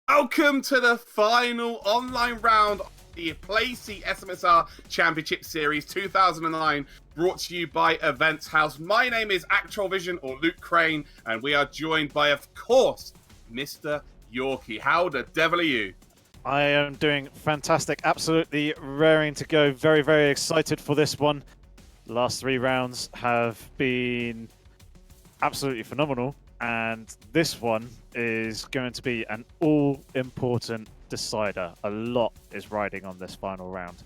Welcome to the final online round of the Playseat SMS-R Championship Series 2009, brought to you by Events House. My name is Actrovision, or Luke Crane, and we are joined by, of course, Mr. Yorkie. How the devil are you? I am doing fantastic, absolutely raring to go. Very, very excited for this one. The last 3 rounds have been absolutely phenomenal, and this one is going to be an all-important decider. A lot is riding on this final round.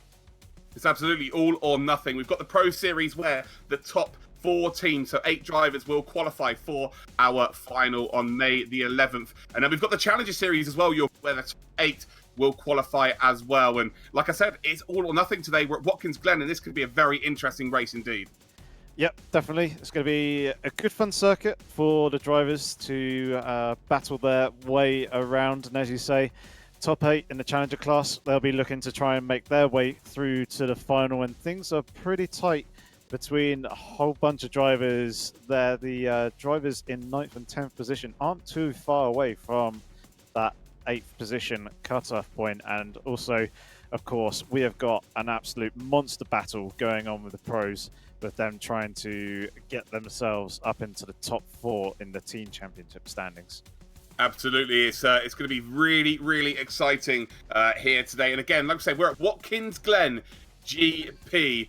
It's absolutely all or nothing. We've got the Pro Series where the top 4 teams, so 8 drivers, will qualify for our final on May the 11th. And then we've got the Challenger Series as well, where the top 8 will qualify as well. And like I said, it's all or nothing today. We're at Watkins Glen, and this could be a very interesting race indeed. Yep, definitely. It's going to be a good fun circuit for the drivers to battle their way around. And as you say, top 8 in the Challenger class, they'll be looking to try and make their way through to the final. And things are pretty tight between a whole bunch of drivers there. The drivers in 9th and 10th position aren't too far away from that 8th position cutoff point. And also, of course, we have got an absolute monster battle going on with the pros, with them trying to get themselves up into the top 4 in the team championship standings. Absolutely, it's going to be really, really exciting here today. And again, like I say, we're at Watkins Glen GP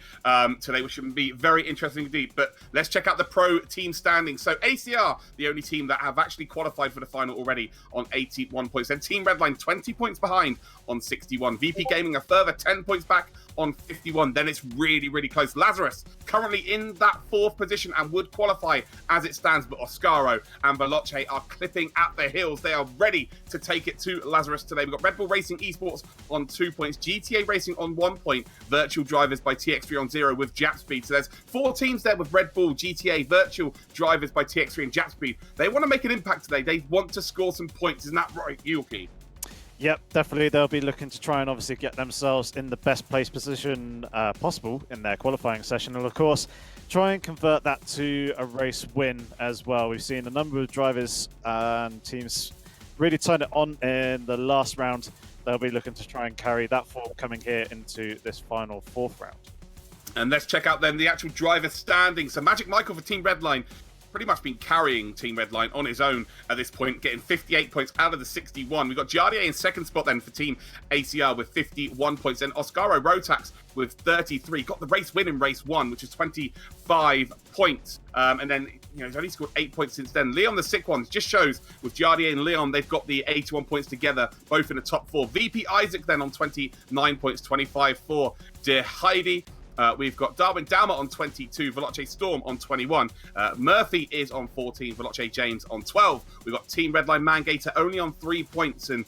today, which should be very interesting indeed. But let's check out the pro team standings. So ACR, the only team that have actually qualified for the final already, on 81 points. Then Team Redline, 20 points behind on 61. VP Gaming a further 10 points back on 51. Then it's really, really close. Lazarus currently in that 4th position and would qualify as it stands, but Oscaro and Veloce are clipping at the heels. They are ready to take it to Lazarus today. We've got Red Bull Racing Esports on 2 points, GTA Racing on 1 point, Virtual Drivers by TX3 on 0 with Japspeed. So there's 4 teams there with Red Bull, GTA, Virtual Drivers by TX3 and Japspeed. They want to make an impact today. They want to score some points. Isn't that right, Yuki? Yep, definitely. They'll be looking to try and obviously get themselves in the best place position possible in their qualifying session. And of course, try and convert that to a race win as well. We've seen a number of drivers and teams really turn it on in the last round. They'll be looking to try and carry that form coming here into this final 4th round. And let's check out then the actual driver standings. So Magic Michael for Team Redline pretty much been carrying Team Redline on his own at this point, getting 58 points out of the 61. We've got Jardier in 2nd spot then for Team ACR with 51 points. Then Oscaro Rotax with 33. Got the race win in race 1, which is 25 points. And then, he's only scored 8 points since then. Leon, the sick ones, just shows with Jardier and Leon, they've got the 81 points together, both in the top 4. VP Isaac then on 29 points, 25 for De Heidi. We've got Darwin Dowmer on 22, Veloce Storm on 21. Murphy is on 14, Veloce James on 12. We've got Team Redline Mangator only on 3 points. And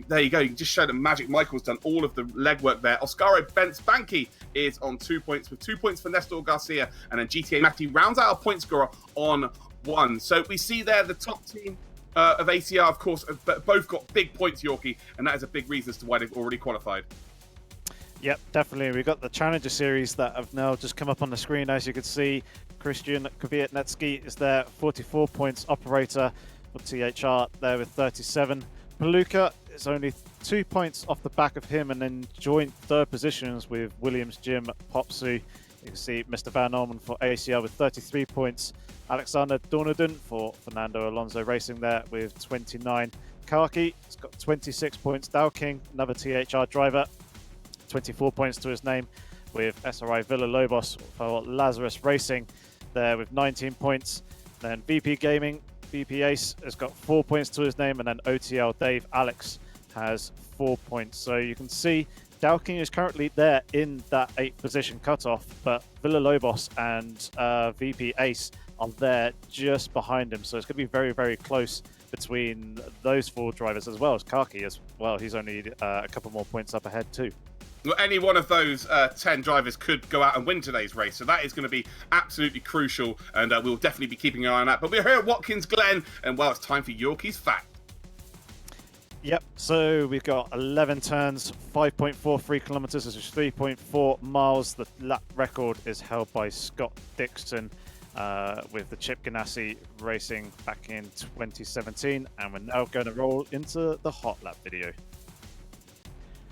there you go. You can just show that Magic Michael's done all of the legwork there. Oscaro Bent Spanky is on 2 points, with 2 points for Nestor Garcia. And then GTA Matty rounds out a point scorer on 1. So we see there the top team of ACR, of course, both got big points, Yorkie. And that is a big reason as to why they've already qualified. Yep, definitely. We've got the Challenger Series that have now just come up on the screen. As you can see, Christian Kvyatnetsky is there, 44 points. Operator for THR there with 37. Paluca is only 2 points off the back of him, and then joint 3rd positions with Williams, Jim, Popsu. You can see Mr. Van Orman for ACR with 33 points. Alexander Dornadon for Fernando Alonso Racing there with 29. Karki has got 26 points. Dow King, another THR driver, 24 points to his name, with SRI Villalobos for Lazarus Racing there with 19 points. Then VP Gaming, VP Ace has got 4 points to his name, and then OTL Dave Alex has 4 points. So you can see Dowking is currently there in that 8th position cutoff, but Villalobos and VP Ace are there just behind him. So it's going to be very, very close between those 4 drivers, as well as Karki as well. He's only a couple more points up ahead too. Well, any one of those 10 drivers could go out and win today's race, so that is going to be absolutely crucial, and we'll definitely be keeping an eye on that. But we're here at Watkins Glen, and well, it's time for Yorkie's Fact. Yep, so we've got 11 turns, 5.43 kilometers, which is 3.4 miles. The lap record is held by Scott Dixon. with the Chip Ganassi racing back in 2017, and we're now going to roll into the hot lap video.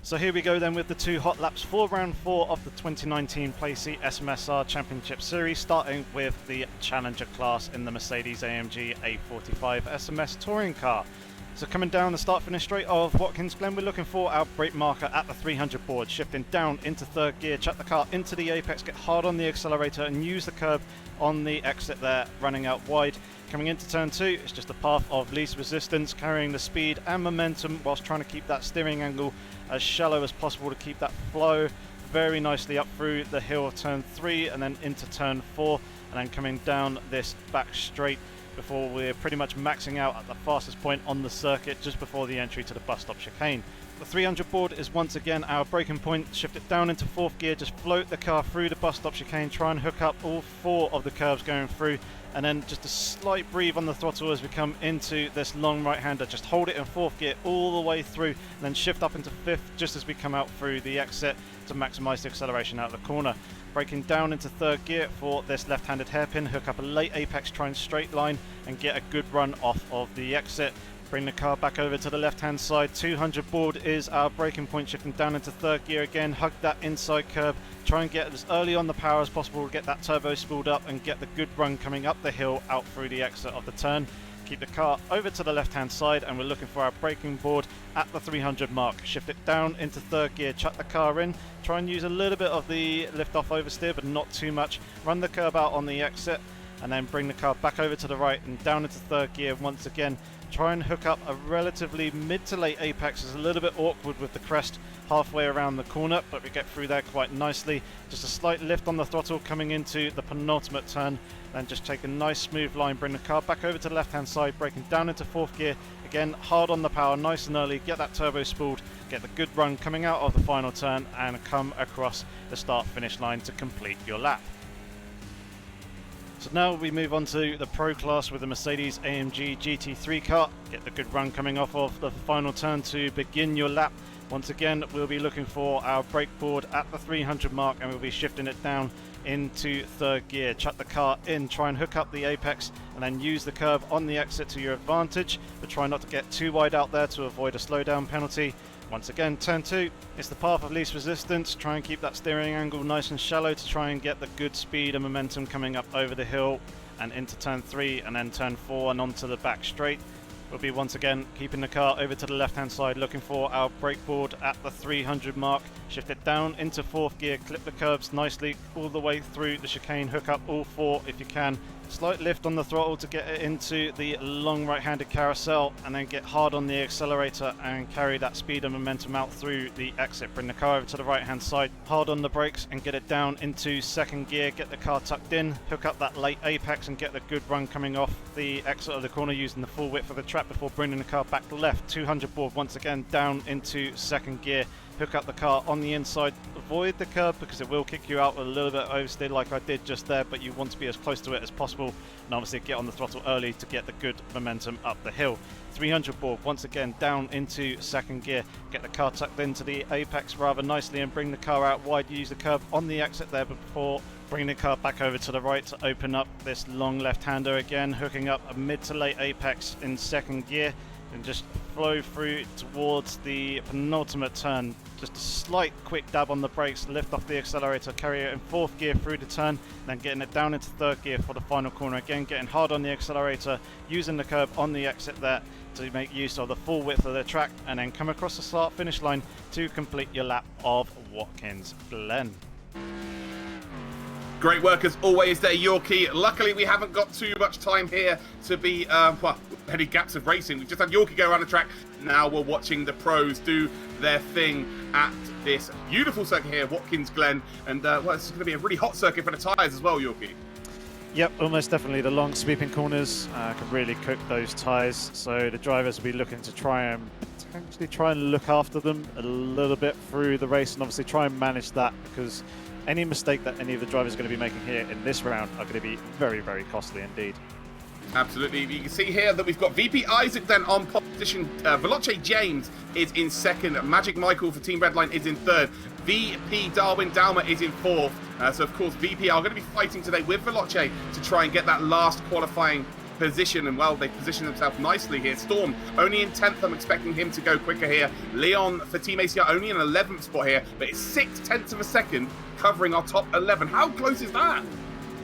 So here we go then with the 2 hot laps for round 4 of the 2019 Playseat SMS-R Championship Series, starting with the Challenger class in the Mercedes-AMG A45 SMS Touring Car. So coming down the start-finish straight of Watkins Glen, we're looking for our brake marker at the 300 board, shifting down into 3rd gear, chuck the car into the apex, get hard on the accelerator and use the curb on the exit there, running out wide. Coming into turn 2, it's just a path of least resistance, carrying the speed and momentum whilst trying to keep that steering angle as shallow as possible to keep that flow very nicely up through the hill of turn 3 and then into turn 4, and then coming down this back straight before we're pretty much maxing out at the fastest point on the circuit just before the entry to the bus stop chicane. The 300 board is once again our braking point. Shift it down into 4th gear, just float the car through the bus stop chicane, try and hook up all 4 of the curves going through, and then just a slight breathe on the throttle as we come into this long right-hander. Just hold it in 4th gear all the way through, and then shift up into 5th just as we come out through the exit to maximise the acceleration out of the corner. Braking down into 3rd gear for this left-handed hairpin, hook up a late apex, try and straight line and get a good run off of the exit. Bring the car back over to the left-hand side. 200 board is our braking point, shifting down into 3rd gear again. Hug that inside curb. Try and get as early on the power as possible to get that turbo spooled up and get the good run coming up the hill out through the exit of the turn. Keep the car over to the left-hand side, and we're looking for our braking board at the 300 mark. Shift it down into 3rd gear, chuck the car in. Try and use a little bit of the lift-off oversteer, but not too much. Run the curb out on the exit, and then bring the car back over to the right and down into 3rd gear once again. Try and hook up a relatively mid to late apex. It's a little bit awkward with the crest halfway around the corner, but we get through there quite nicely. Just a slight lift on the throttle coming into the penultimate turn, then just take a nice smooth line, bring the car back over to the left hand side, braking down into 4th gear. Again, hard on the power, nice and early, get that turbo spooled, get the good run coming out of the final turn and come across the start finish line to complete your lap. So now we move on to the Pro class with the Mercedes AMG GT3 car. Get the good run coming off of the final turn to begin your lap. Once again, we'll be looking for our brake board at the 300 mark, and we'll be shifting it down into 3rd gear. Chuck the car in, try and hook up the apex, and then use the curb on the exit to your advantage, but try not to get too wide out there to avoid a slowdown penalty. Once again, turn 2, it's the path of least resistance. Try and keep that steering angle nice and shallow to try and get the good speed and momentum coming up over the hill and into turn 3 and then turn 4 and onto the back straight. We'll be once again keeping the car over to the left hand side, looking for our brake board at the 300 mark. Shift it down into 4th gear, clip the curbs nicely all the way through the chicane, hook up all 4 if you can. Slight lift on the throttle to get it into the long right-handed carousel, and then get hard on the accelerator and carry that speed and momentum out through the exit. Bring the car over to the right-hand side, hard on the brakes and get it down into 2nd gear. Get the car tucked in, hook up that late apex and get the good run coming off the exit of the corner using the full width of the track before bringing the car back left. 200 board once again down into 2nd gear. Hook up the car on the inside, avoid the curb because it will kick you out a little bit oversteer like I did just there, but you want to be as close to it as possible, and obviously get on the throttle early to get the good momentum up the hill. 300 board once again down into 2nd gear. Get the car tucked into the apex rather nicely and bring the car out wide. Use the curb on the exit there before bringing the car back over to the right to open up this long left-hander again, hooking up a mid to late apex in 2nd gear and just flow through towards the penultimate turn. Just a slight quick dab on the brakes, lift off the accelerator, carry it in 4th gear through the turn, then getting it down into 3rd gear for the final corner. Again, getting hard on the accelerator, using the curb on the exit there to make use of the full width of the track, and then come across the start finish line to complete your lap of Watkins Glen. Great work as always there, Yorkie. Luckily, we haven't got too much time here to be, any gaps of racing. We've just had Yorkie go around the track. Now we're watching the pros do their thing at this beautiful circuit here, Watkins Glen. And, this is going to be a really hot circuit for the tyres as well, Yorkie. Yep, almost definitely. The long sweeping corners can really cook those tyres. So the drivers will be looking to try and potentially look after them a little bit through the race, and obviously try and manage that, because any mistake that any of the drivers are going to be making here in this round are going to be very, very costly indeed. Absolutely. You can see here that we've got VP Isaac then on position. Veloce James is in 2nd. Magic Michael for Team Redline is in 3rd. VP Darwin Dalma is in 4th. So, of course, VP are going to be fighting today with Veloce to try and get that last qualifying position, and well, they position themselves nicely here. Storm only in 10th. I'm expecting him to go quicker here. Leon for Team ACR only in 11th spot here, but it's 6/10 of a second covering our top 11. How close is that?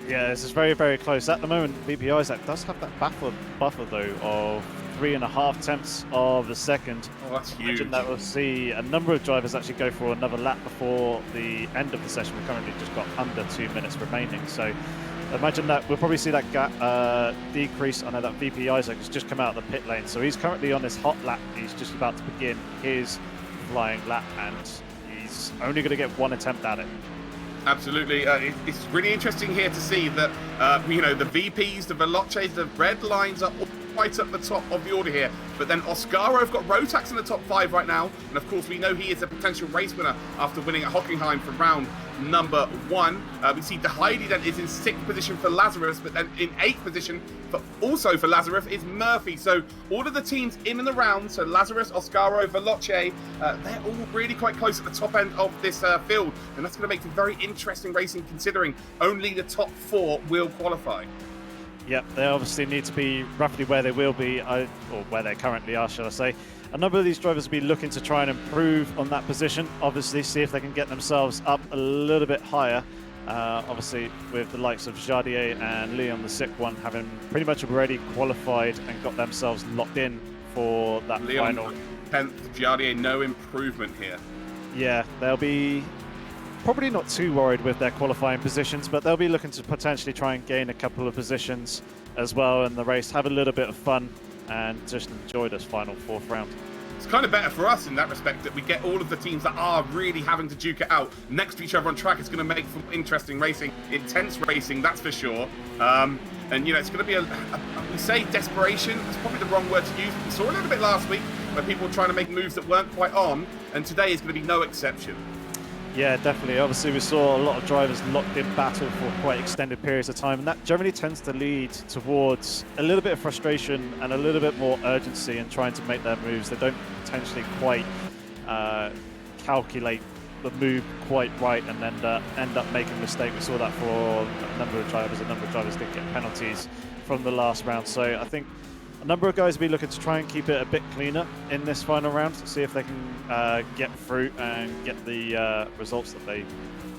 Yeah, this is very, very close. At the moment, VP Isaac does have that buffer though of 3.5 tenths of a second. Oh, that's huge. Imagine that we'll see a number of drivers actually go for another lap before the end of the session. We've currently just got under 2 minutes remaining, so imagine that we'll probably see that gap decrease. I know that VP Isaac has just come out of the pit lane, so he's currently on his hot lap. He's just about to begin his flying lap, and he's only going to get one attempt at it. Absolutely. It's really interesting here to see that, you know, the VPs, the Veloces, the red lines are all right up the top of the order here. But then Oscaro have got Rotax in the top 5 right now. And of course, we know he is a potential race winner after winning at Hockenheim for round number 1. We see De Heidi then is in 6th position for Lazarus, but then in 8th position also for Lazarus is Murphy. So all of the teams in and around, so Lazarus, Oscaro, Veloce, they're all really quite close at the top end of this field. And that's going to make it very interesting racing, considering only the top 4 will qualify. Yep, they obviously need to be roughly where they will be, or where they currently are, shall I say. A number of these drivers will be looking to try and improve on that position. Obviously, see if they can get themselves up a little bit higher. Obviously, with the likes of Jardier and Leon, the sick one, having pretty much already qualified and got themselves locked in for that Leon, final. 10th, Jardier, no improvement here. Yeah, they'll be probably not too worried with their qualifying positions, but they'll be looking to potentially try and gain a couple of positions as well in the race, have a little bit of fun, and just enjoy this final 4th round. It's kind of better for us in that respect that we get all of the teams that are really having to duke it out next to each other on track. It's going to make for interesting racing, intense racing, that's for sure. And, you know, it's going to be we say desperation, it's probably the wrong word to use. We saw a little bit last week where people were trying to make moves that weren't quite on, and today is going to be no exception. Yeah, definitely. Obviously, we saw a lot of drivers locked in battle for quite extended periods of time, and that generally tends to lead towards a little bit of frustration and a little bit more urgency in trying to make their moves. They don't potentially quite calculate the move quite right and then end up making a mistake. We saw that for a number of drivers. A number of drivers did get penalties from the last round. So I think a number of guys will be looking to try and keep it a bit cleaner in this final round to see if they can get through and get the results that they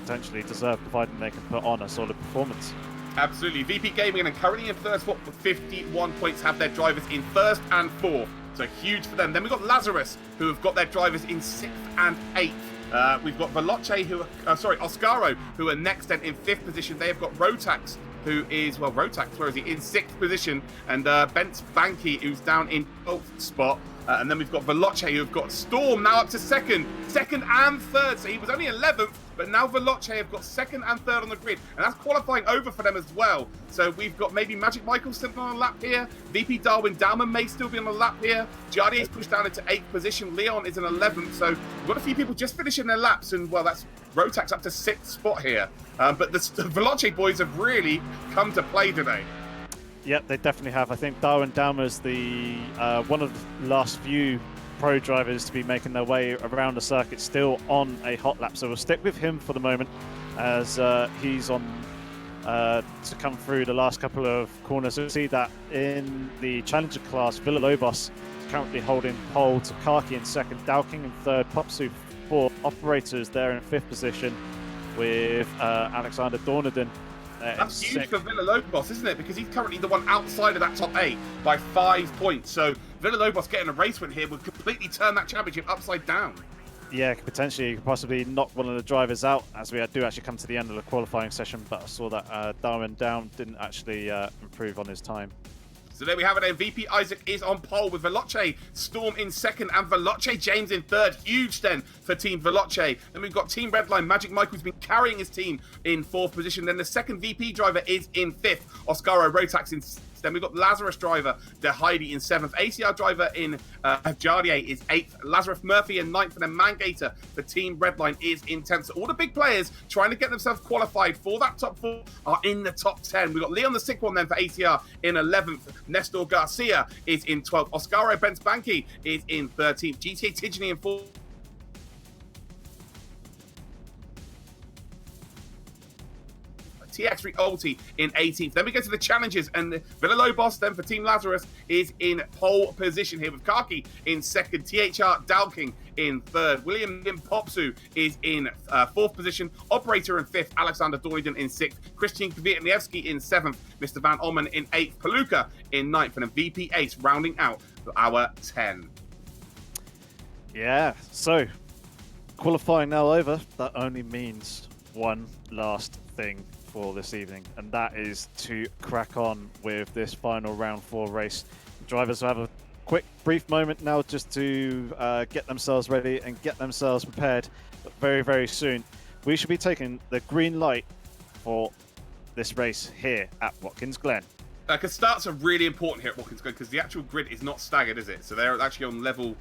potentially deserve, providing they can put on a solid performance. Absolutely. VP Gaming and currently in 3rd spot with 51 points have their drivers in 1st and 4th. So huge for them. Then we've got Lazarus, who have got their drivers in 6th and 8th. We've got Veloce, Oscaro, who are next then in 5th position. They have got Rotax, who is, well, Rotax, where is he? In 6th position. And Bence Banky, who's down in 12th spot. And then we've got Veloce, who've got Storm now up to 2nd and 3rd. So he was only 11th, but now Veloce have got 2nd and 3rd on the grid. And that's qualifying over for them as well. So we've got maybe Magic Michael still on a lap here. VP Darwin Dowman may still be on a lap here. Jardier's pushed down into 8th position. Leon is in 11th. So we've got a few people just finishing their laps. And, well, that's Rotax up to 6th spot here. But the Veloce boys have really come to play today. Yep, they definitely have. I think Darwin Dowmer's the one of the last few pro drivers to be making their way around the circuit still on a hot lap. So we'll stick with him for the moment as he's on to come through the last couple of corners. We'll see that in the Challenger class, Villalobos is currently holding pole, Takaki in 2nd, Dowking in 3rd, Popsu 4th, Operators there in 5th position with Alexander Dornadin. That's huge for Villalobos, isn't it? Because he's currently the one outside of that top 8 by 5 points. So Villalobos getting a race win here would completely turn that championship upside down. Yeah, potentially possibly knock one of the drivers out as we do actually come to the end of the qualifying session. But I saw that Darwin Down didn't actually improve on his time. So there we have it. MVP Isaac is on pole with Veloce, Storm in 2nd, and Veloce James in 3rd. Huge then for Team Veloce. Then we've got Team Redline. Magic Michael's been carrying his team in 4th position. Then the 2nd VP driver is in 5th. Oscaro Rotax in 6th. Then we've got Lazarus driver, De Heidi in 7th. ACR driver in Jardier is 8th. Lazarus Murphy in 9th. And then Mangator for Team Redline is in 10th. So all the big players trying to get themselves qualified for that top 4 are in the top 10. We've got Leon the sick one then for ACR in 11th. Nestor Garcia is in 12th. Oscaro Bence Banky is in 13th. GTA Tidgeny in 4th. TX3 Ulti in 18th. Then we go to the challenges, and Villalobos then for Team Lazarus is in pole position here with Kaki in second, THR Dalking in third, William Popsu is in fourth position, Operator in fifth, Alexander Doyden in sixth, Christian Kwiatniewski in seventh, Mr. Van Ommen in eighth, Paluca in ninth, and a VP Ace rounding out our 10. Yeah, so qualifying now over. That only means one last thing for this evening, and that is to crack on with this final round 4 race. Drivers will have a quick brief moment now just to get themselves ready and get themselves prepared, but very, very soon we should be taking the green light for this race here at Watkins Glen. Because starts are really important here at Watkins Glen because the actual grid is not staggered, is it? So they're actually on level,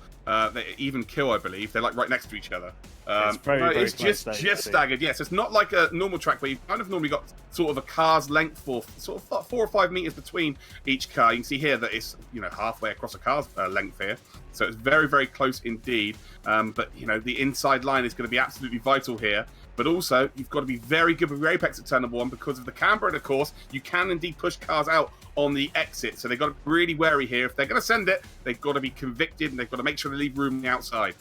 even kill, I believe. They're like right next to each other. It's just staggered. Yes, it's not like a normal track where you've kind of normally got sort of a car's length for sort of 4 or 5 meters between each car. You can see here that it's halfway across a car's length here, so it's very, very close indeed. But the inside line is going to be absolutely vital here. But also, you've got to be very good with your apex at turn number 1 because of the camber, and of course, you can indeed push cars out on the exit. So they've got to be really wary here. If they're going to send it, they've got to be convicted, and they've got to make sure they leave room on the outside.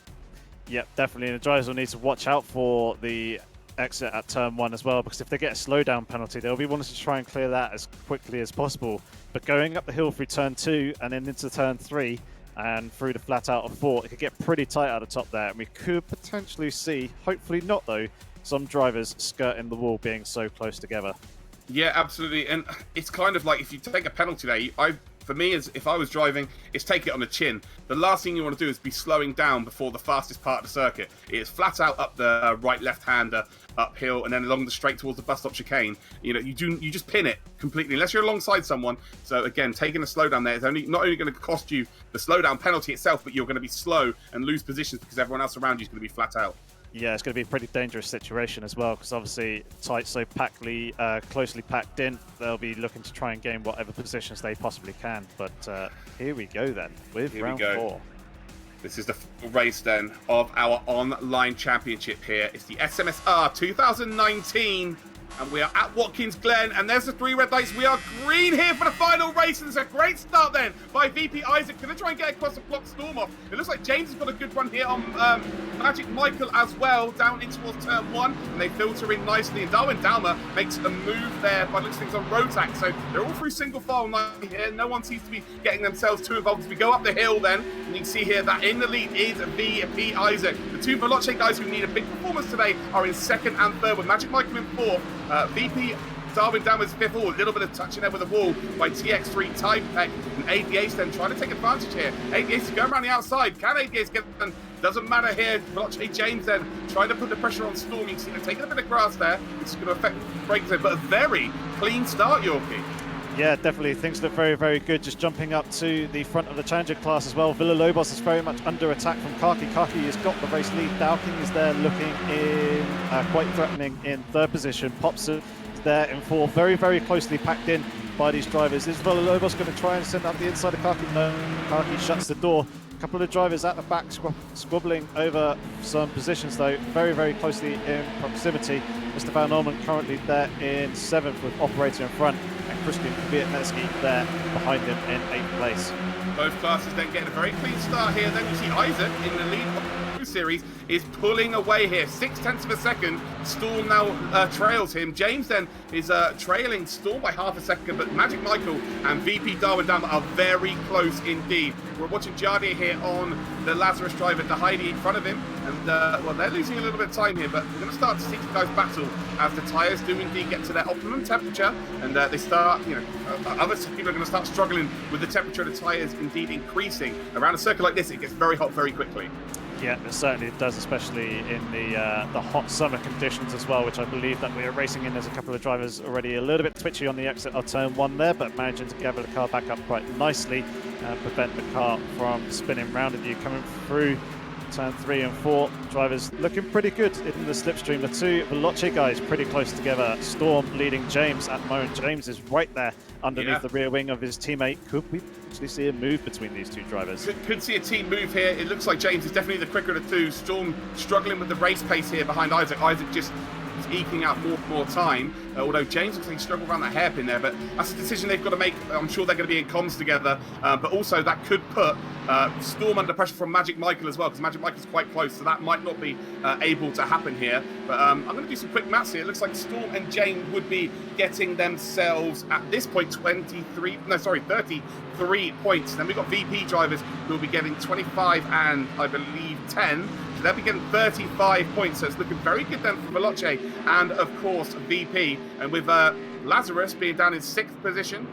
Yep, definitely. And the drivers will need to watch out for the exit at turn 1 as well, because if they get a slowdown penalty, they'll be wanting to try and clear that as quickly as possible. But going up the hill through turn 2 and then into turn 3 and through the flat out of 4, it could get pretty tight at the top there, and we could potentially see, hopefully not though, some drivers skirting the wall being so close together. Yeah, absolutely. And it's kind of like if you take a penalty there, for me, if I was driving, it's take it on the chin. The last thing you want to do is be slowing down before the fastest part of the circuit. It's flat out up the right left-hander, uphill, and then along the straight towards the bus stop chicane. You just pin it completely, unless you're alongside someone. So again, taking a slowdown there is not only going to cost you the slowdown penalty itself, but you're going to be slow and lose positions because everyone else around you is going to be flat out. Yeah, it's going to be a pretty dangerous situation as well, because obviously tight, so closely packed in. They'll be looking to try and gain whatever positions they possibly can. But here we go then with round 4. This is the full race then of our online championship here. It's the SMS-R 2019. And we are at Watkins Glen, and there's the 3 red lights. We are green here for the final race, and it's a great start then by VP Isaac. Going to try and get across the block Storm off. It looks like James has got a good run here on Magic Michael as well, down in towards turn 1, and they filter in nicely, and Darwin Dalmer makes a move there by looks things on Rotax. So they're all through single file nicely here. No one seems to be getting themselves too involved as we go up the hill then, and you can see here that in the lead is VP Isaac. The 2 Veloce guys who need a big performance today are in 2nd and 3rd, with Magic Michael in 4th. VP Darwin Dalmer's 5th. A little bit of touching there with the wall by TX3 Typek, and ADA's then trying to take advantage here. ADA's is going around the outside. Can ADA's get them? Doesn't matter here. Veloce James then trying to put the pressure on Storm. You can see they're taking a bit of grass there, which is going to affect brakes there, but a very clean start, Yorkie. Yeah, definitely. Things look very, very good. Just jumping up to the front of the Challenger class as well. Villalobos is very much under attack from Kaki. Kaki has got the race lead. Dalking is there looking in quite threatening in 3rd position. Popson is there in 4th. Very, very closely packed in by these drivers. Is Villalobos going to try and send up the inside of Kaki? No. Kaki shuts the door. A couple of drivers at the back squabbling over some positions though, very, very closely in proximity. Mr. Van Orman currently there in 7th with Operator in front, and Christian Kwiatniewski there behind him in 8th place. Both classes then getting a very clean start here. Then you see Isaac in the lead of the series is pulling away here, 0.6 of a second. Storm now trails him. James then is trailing Storm by half a second, but Magic Michael and VP Darwin Dalmer are very close indeed. We're watching Jardier here on the Lazarus driver, the Heidi in front of him, and well, they're losing a little bit of time here, but we're going to start to see these guys battle as the tyres do indeed get to their optimum temperature, and they start, other people are going to start struggling with the temperature of the tyres indeed increasing. Around a circle like this, it gets very hot very quickly. Yeah, it certainly does, especially in the hot summer conditions as well, which I believe that we are racing in. There's a couple of drivers already a little bit twitchy on the exit of turn 1 there, but managing to gather the car back up quite nicely and prevent the car from spinning round at you. Coming through turn 3 and 4, drivers looking pretty good in the slipstream. The 2 Veloce guys pretty close together. Storm leading James at the moment. James is right there underneath the rear wing of his teammate. Could we actually see a move between these 2 drivers? Could see a team move here. It looks like James is definitely the quicker of the 2. Storm struggling with the race pace here behind Isaac. Isaac just just eking out more time. Although James looks like he struggled around that hairpin there, but that's a decision they've got to make. I'm sure they're going to be in comms together, but also that could put Storm under pressure from Magic Michael as well, because Magic Michael's quite close, so that might not be able to happen here. But I'm going to do some quick maths here. It looks like Storm and James would be getting themselves at this point 33 points. Then we've got VP drivers who will be getting 25 and I believe 10. So they'll be getting 35 points. So it's looking very good then for Veloce and of course VP. And with Lazarus being down in 7th position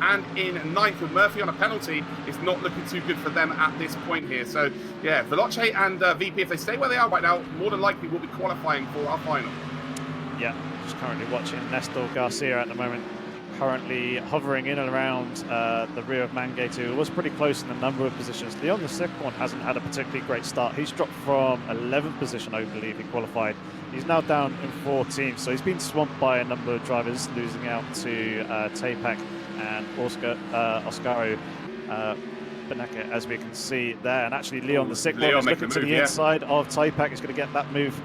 and in 9th with Murphy on a penalty, it's not looking too good for them at this point here. So yeah, Veloce and VP, if they stay where they are right now, more than likely will be qualifying for our final. Yeah, just currently watching Nestor Garcia at the moment, currently hovering in and around the rear of Mangato, who was pretty close in a number of positions. Leon, the second one, hasn't had a particularly great start. He's dropped from 11th position, I believe, he qualified. He's now down in 14th, so he's been swamped by a number of drivers, losing out to Tapak and Oscaro Beneke, as we can see there. And actually, Leon, the sixth one, is looking to the inside of Tapak. He's going to get that move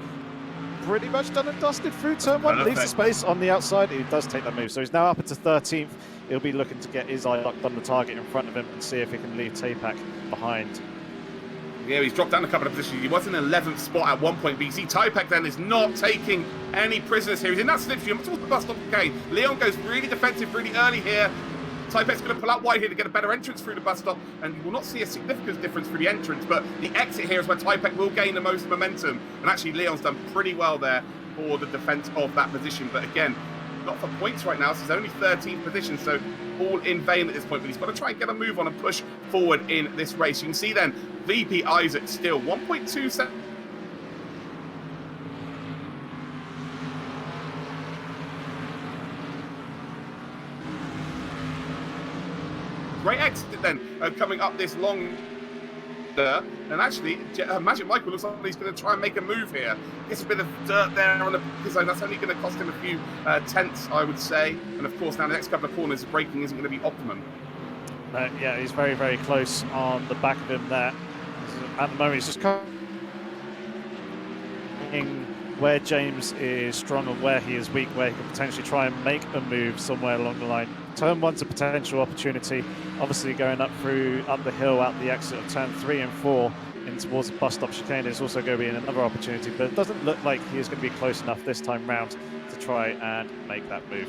pretty much done and dusted through turn one, leaves the space on the outside. He does take that move, so he's now up into 13th. He'll be looking to get his eye locked on the target in front of him and see if he can leave Tapak behind. Yeah, he's dropped down a couple of positions. He was in 11th spot at one point, but you see Tapak then is not taking any prisoners here. He's in that slipstream towards the bus stop again. Leon goes really defensive really early here. Taipak's going to pull out wide here to get a better entrance through the bus stop, and you will not see a significant difference through the entrance, but the exit here is where Taipak will gain the most momentum, and actually Leon's done pretty well there for the defense of that position, but again, not for points right now. This is only 13th position, so all in vain at this point, but he's got to try and get a move on and push forward in this race. You can see then VP Isaac still 1.2 seconds. Great exit then coming up this long. And actually, Magic Michael looks like he's going to try and make a move here. Gets a bit of dirt there on the zone. That's only going to cost him a few tenths, I would say. And of course, now the next couple of corners, braking isn't going to be optimum. Yeah, he's very, very close on the back of him there. At the moment, he's just coming where James is strong and where he is weak, where he can potentially try and make a move somewhere along the line. Turn one's a potential opportunity. Obviously going up the hill out the exit of turn 3 and 4 in towards the bus stop chicane is also going to be another opportunity, but it doesn't look like he is going to be close enough this time round to try and make that move.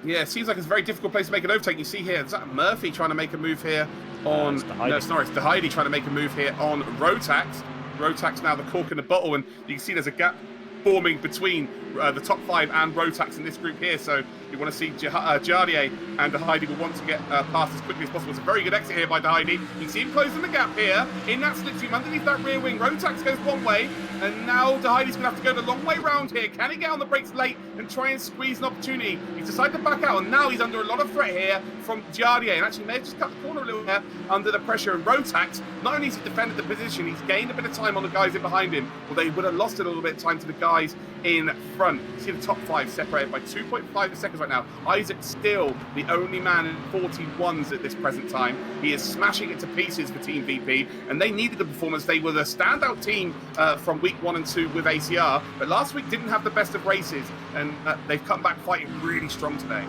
Yeah, it seems like it's a very difficult place to make an overtake. You see here, is that Murphy trying to make a move here on... no, it's not. It's DeHeidi trying to make a move here on Rotax. Rotax now the cork in the bottle, and you can see there's a gap forming between the top 5 and Rotax in this group here, so you want to see Jardier and DeHeidi will want to get past as quickly as possible. It's a very good exit here by DeHeidi. You can see him closing the gap here in that slipstream underneath that rear wing. Rotax goes one way, and now DeHeidi's going to have to go the long way round here. Can he get on the brakes late and try and squeeze an opportunity? He's decided to back out, and now he's under a lot of threat here from Jardier, and actually may have just cut the corner a little bit under the pressure. And Rotax, not only has he defended the position, he's gained a bit of time on the guys in behind him, although he would have lost a little bit of time to the guys in front. You see the top 5 separated by 2.5 seconds right now. Isaac's still the only man in 41s at this present time. He is smashing it to pieces for Team VP, and they needed the performance. They were the standout team from week 1 and 2 with ACR, but last week didn't have the best of races, and they've come back fighting really strong today.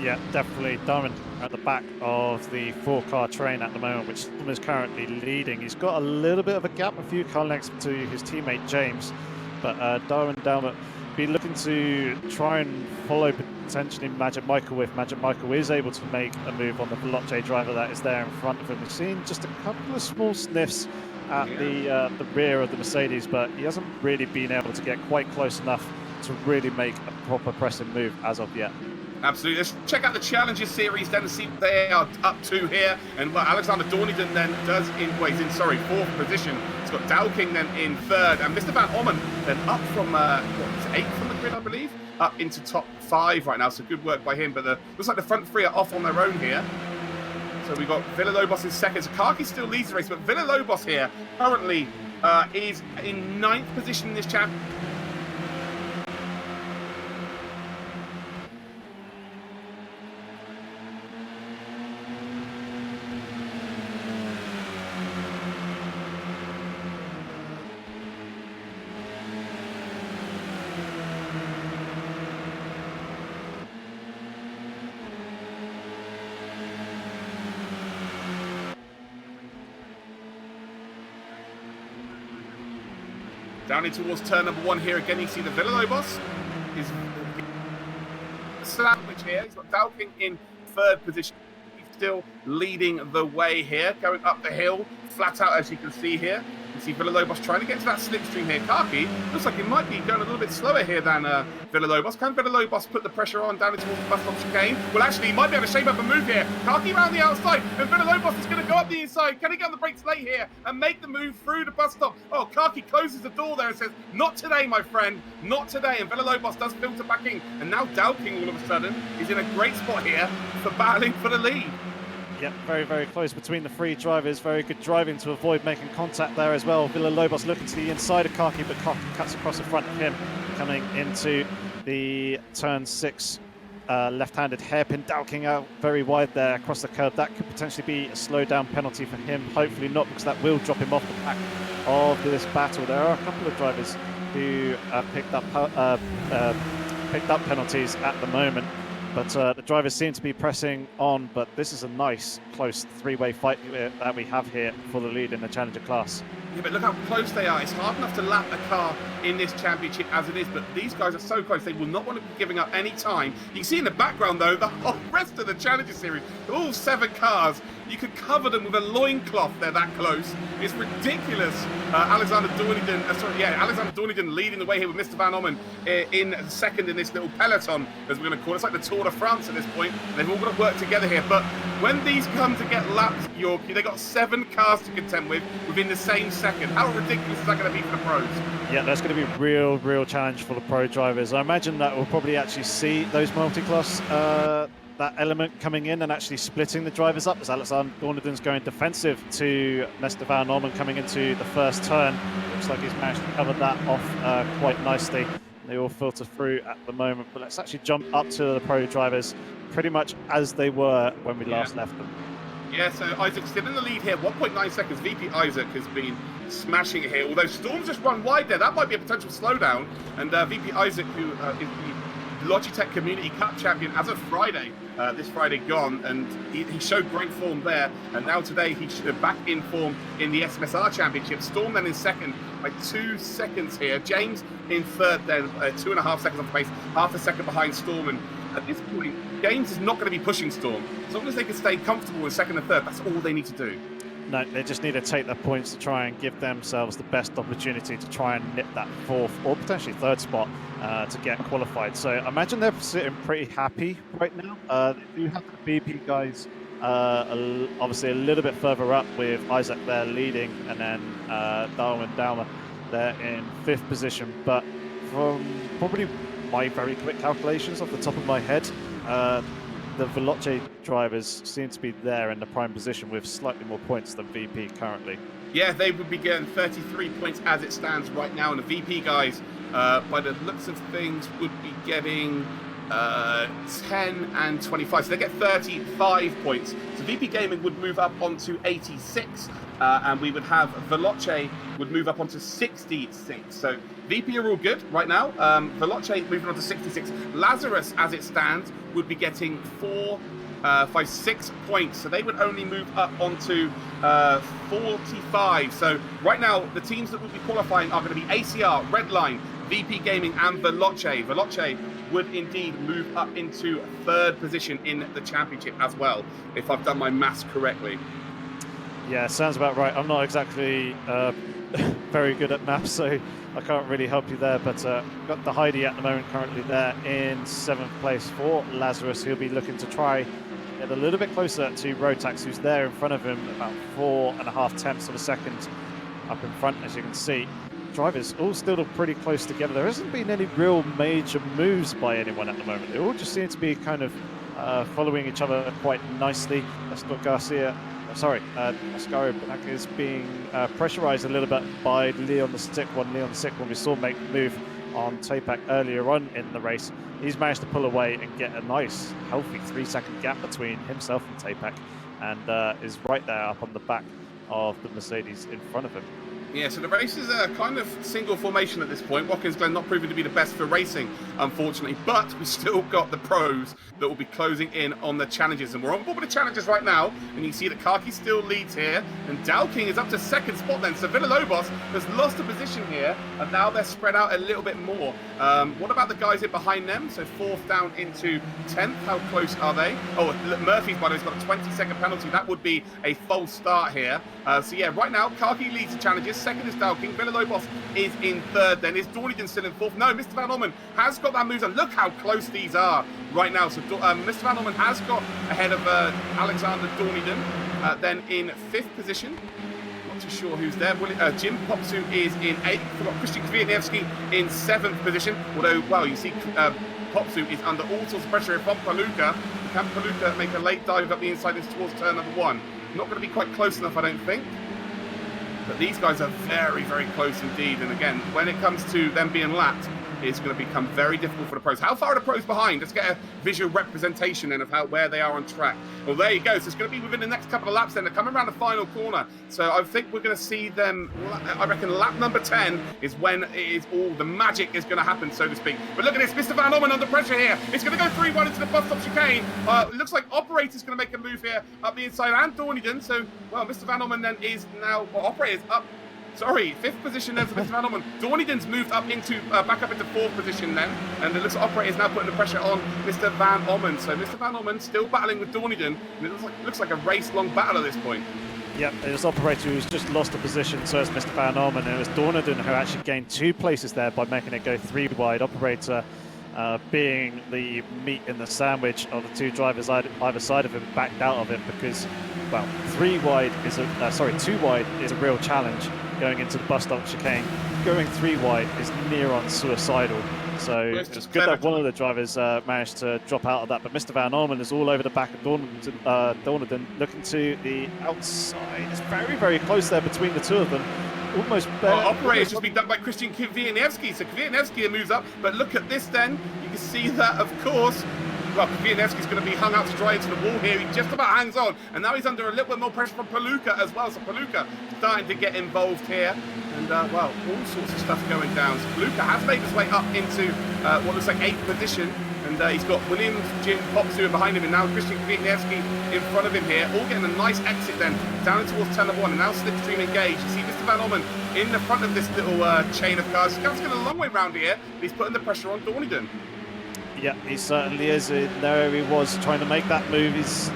Yeah, definitely. Darwin at the back of the 4-car train at the moment, which is currently leading. He's got a little bit of a gap, a few car lengths to his teammate James, but Darwin Dalmert be looking to try and follow potentially Magic Michael if Magic Michael is able to make a move on the Veloce driver that is there in front of him. We've seen just a couple of small sniffs at the rear of the Mercedes, but he hasn't really been able to get quite close enough to really make a proper pressing move as of yet. Absolutely. Let's check out the Challenger Series then and see what they are up to here. And what Alexander Dorneyden then does he's in 4th position. It's got Dowking then in 3rd, and Mr. Van Ommen then up from 8th from the grid, I believe, up into top 5 right now. So good work by him. But looks like the front 3 are off on their own here. So we've got Villalobos in 2nd. Sakaki still leads the race, but Villalobos here currently is in 9th position in this championship. Down in towards turn number 1 here again. You see the Villalobos is sandwich here. He's got Dalking in 3rd position. He's still leading the way here, going up the hill, flat out as you can see here. You see Villalobos trying to get to that slipstream here. Kaki looks like it might be going a little bit slower here than Villalobos. Can Villalobos put the pressure on down towards the bus stop chicane? Well, actually, he might be able to shape up a move here. Kaki around the outside, and Villalobos is going to go up the inside. Can he get on the brakes late here and make the move through the bus stop? Oh, Kaki closes the door there and says, not today, my friend, not today. And Villalobos does filter back in. And now Dalking, all of a sudden, is in a great spot here for battling for the lead. Yep, very, very close between the 3 drivers. Very good driving to avoid making contact there as well. Villalobos looking to the inside of Kaki, but Kaki cuts across the front of him, coming into the turn 6 left-handed hairpin. Dalking out very wide there across the curb. That could potentially be a slow-down penalty for him. Hopefully not, because that will drop him off the pack of this battle. There are a couple of drivers who picked up penalties at the moment. But the drivers seem to be pressing on, but this is a nice, close 3-way fight that we have here for the lead in the Challenger class. Yeah, but look how close they are. It's hard enough to lap a car in this championship as it is, but these guys are so close. They will not want to be giving up any time. You can see in the background, though, the whole rest of the Challenger Series, all 7 cars. You could cover them with a loincloth. They're that close. It's ridiculous. Alexander Dorniden leading the way here with Mr. Van Ommen in 2nd in this little peloton, as we're going to call it. It's like the Tour de France at this point. They've all got to work together here. But when these come to get lapped, Yorkie, they've got 7 cars to contend with within the same second. How ridiculous is that going to be for the pros? Yeah, that's going to be a real challenge for the pro drivers. I imagine that we'll probably actually see those multi-class that element coming in and actually splitting the drivers up, as Alexander Dorniden's going defensive to Mr. Van Orman coming into the first turn. Looks like he's managed to cover that off quite nicely. They all filter through at the moment, but let's actually jump up to the pro drivers pretty much as they were when we last left them. Yeah, so Isaac's still in the lead here, 1.9 seconds. VP Isaac has been smashing it here, although Storm's just run wide there. That might be a potential slowdown. And VP Isaac, who is the Logitech Community Cup champion as of Friday, this Friday gone, and he showed great form there. And now today he's back in form in the SMS-R Championship. Storm then in 2nd by 2 seconds here. James in 3rd then, 2.5 seconds off the pace, half a second behind Storm. And at this point, James is not going to be pushing Storm. As long as they can stay comfortable in 2nd and 3rd, that's all they need to do. No, they just need to take their points to try and give themselves the best opportunity to try and nip that 4th or potentially 3rd spot to get qualified. So I imagine they're sitting pretty happy right now. They do have the BP guys obviously a little bit further up with Isaac there leading, and then Darwin Dowmer there in 5th position. But from probably my very quick calculations off the top of my head, the Veloce drivers seem to be there in the prime position with slightly more points than VP currently. Yeah, they would be getting 33 points as it stands right now, and the VP guys, by the looks of things, would be getting 10 and 25. So they get 35 points. So VP Gaming would move up onto 86, and we would have Veloce would move up onto 66. So VP are all good right now. Veloce moving on to 66. Lazarus, as it stands, would be getting 6 points. So they would only move up onto 45. So right now, the teams that would be qualifying are going to be ACR, Redline, VP Gaming, and Veloce. Veloce would indeed move up into 3rd position in the championship as well, if I've done my maths correctly. Yeah, sounds about right. I'm not exactly very good at maths, so I can't really help you there, but got the Heidi at the moment currently there in 7th place for Lazarus. He'll be looking to try get a little bit closer to Rotax, who's there in front of him, about 4.5 tenths of a second up in front, as you can see. Drivers all still pretty close together. There hasn't been any real major moves by anyone at the moment. They all just seem to be kind of following each other quite nicely. Oscar Black is being pressurized a little bit by Leon the Sick One. Leon the Sick One we saw make the move on Tapak earlier on in the race. He's managed to pull away and get a nice, healthy 3-second gap between himself and Tapak, and is right there up on the back of the Mercedes in front of him. Yeah, so the race is a kind of single formation at this point. Watkins Glen not proving to be the best for racing, unfortunately, but we've still got the pros that will be closing in on the challenges. And we're on board with the challenges right now, and you can see that Kaki still leads here, and Dowking is up to second spot then. So Villalobos has lost a position here, and now they're spread out a little bit more. What about the guys in behind them? So fourth down into 10th. How close are they? Oh, Murphy's, by the way, has got a 20-second penalty. That would be a false start here. So yeah, right now, Kaki leads the challenges. Second is Dowking. Villalobos is in third then. Is Dornigan still in fourth? No, Mr. Van Orman has got that move. And look how close these are right now. So Mr. Van Orman has got ahead of Alexander Dornigan. Then in fifth position, not too sure who's there. Jim Popsu is in eighth. We've got Christian Kwiatkowski in seventh position. Although, well, you see Popsu is under all sorts of pressure from Paluca. Can Paluca make a late dive up the inside towards turn number one? Not going to be quite close enough, I don't think. But these guys are very, very close indeed. And again, when it comes to them being lapped, it's going to become very difficult for the pros. How far are the pros behind? Let's get a visual representation then of where they are on track. Well, there you go. So it's going to be within the next couple of laps then. They're coming around the final corner. So I think we're going to see them, I reckon lap number 10 is when it is all the magic is going to happen, so to speak. But look at this, Mr. Van Orman under pressure here. It's going to go 3-1 into the bus stop chicane. It looks like Operator's going to make a move here up the inside and Dornigan. So, well, Mr. Van Orman then is now, well, Operator's up. Sorry, fifth position then for Mr. Van Orman. Dornigan's moved up into back up into fourth position then, and it looks like Operator's now putting the pressure on Mr. Van Orman. So Mr. Van Orman still battling with Dornigan, and it looks like a race-long battle at this point. Yep, it was Operator who's just lost a position, so it's Mr. Van Orman, and it was Dornigan who actually gained 2 places there by making it go 3 wide. Operator being the meat in the sandwich of the 2 drivers either side of him, backed out of it because, well, 2 wide is a real challenge going into the bus stop chicane. Going 3 wide is near on suicidal. So it's good that one of the drivers managed to drop out of that. But Mr. Van Orman is all over the back of Dornigan, looking to the outside. It's very, very close there between the 2 of them. Almost Operator's just been done by Christian Kwiatkowski. So Kwiatkowski moves up. But look at this then. You can see that, of course. Well, Kwiatkowski's going to be hung out to dry into the wall here. He just about hangs on. And now he's under a little bit more pressure from Paluca as well. So Paluca starting to get involved here. And, well, all sorts of stuff going down. So Paluca has made his way up into what looks like 8th position. And he's got Williams, Jim, Popsu behind him. And now Christian Kwiatkowski in front of him here. All getting a nice exit then down towards turn number 1. And now Slipstream engaged. You see Mr. Van Orman in the front of this little chain of cars. He's going a long way round here. But he's putting the pressure on Dornigan. Yeah, he certainly is. There he was trying to make that move. He's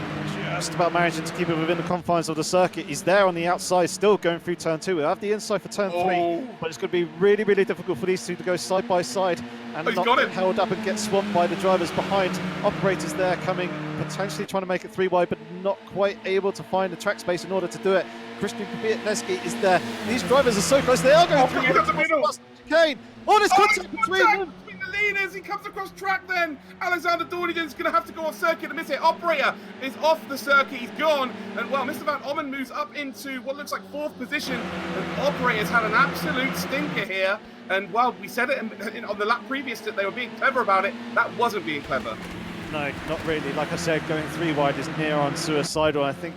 just about managing to keep it within the confines of the circuit. He's there on the outside, still going through turn 2. We'll have the inside for turn 3, but it's going to be really, really difficult for these 2 to go side by side and not get held up and get swamped by the drivers behind. Operators there coming, potentially trying to make it 3 wide, but not quite able to find the track space in order to do it. Christian Kwiatkowski is there. These drivers are so close. They are going through the middle. Chicane. Oh, there's contact between them. Leaders, he comes across track then. Alexander Dornigan's going to have to go off circuit to miss it. Operator is off the circuit, he's gone. And well, Mr. Van Orman moves up into what looks like 4th position. And Operator's had an absolute stinker here. And well, we said it on the lap previous that they were being clever about it. That wasn't being clever. No, not really. Like I said, going 3 wide is near on suicidal. I think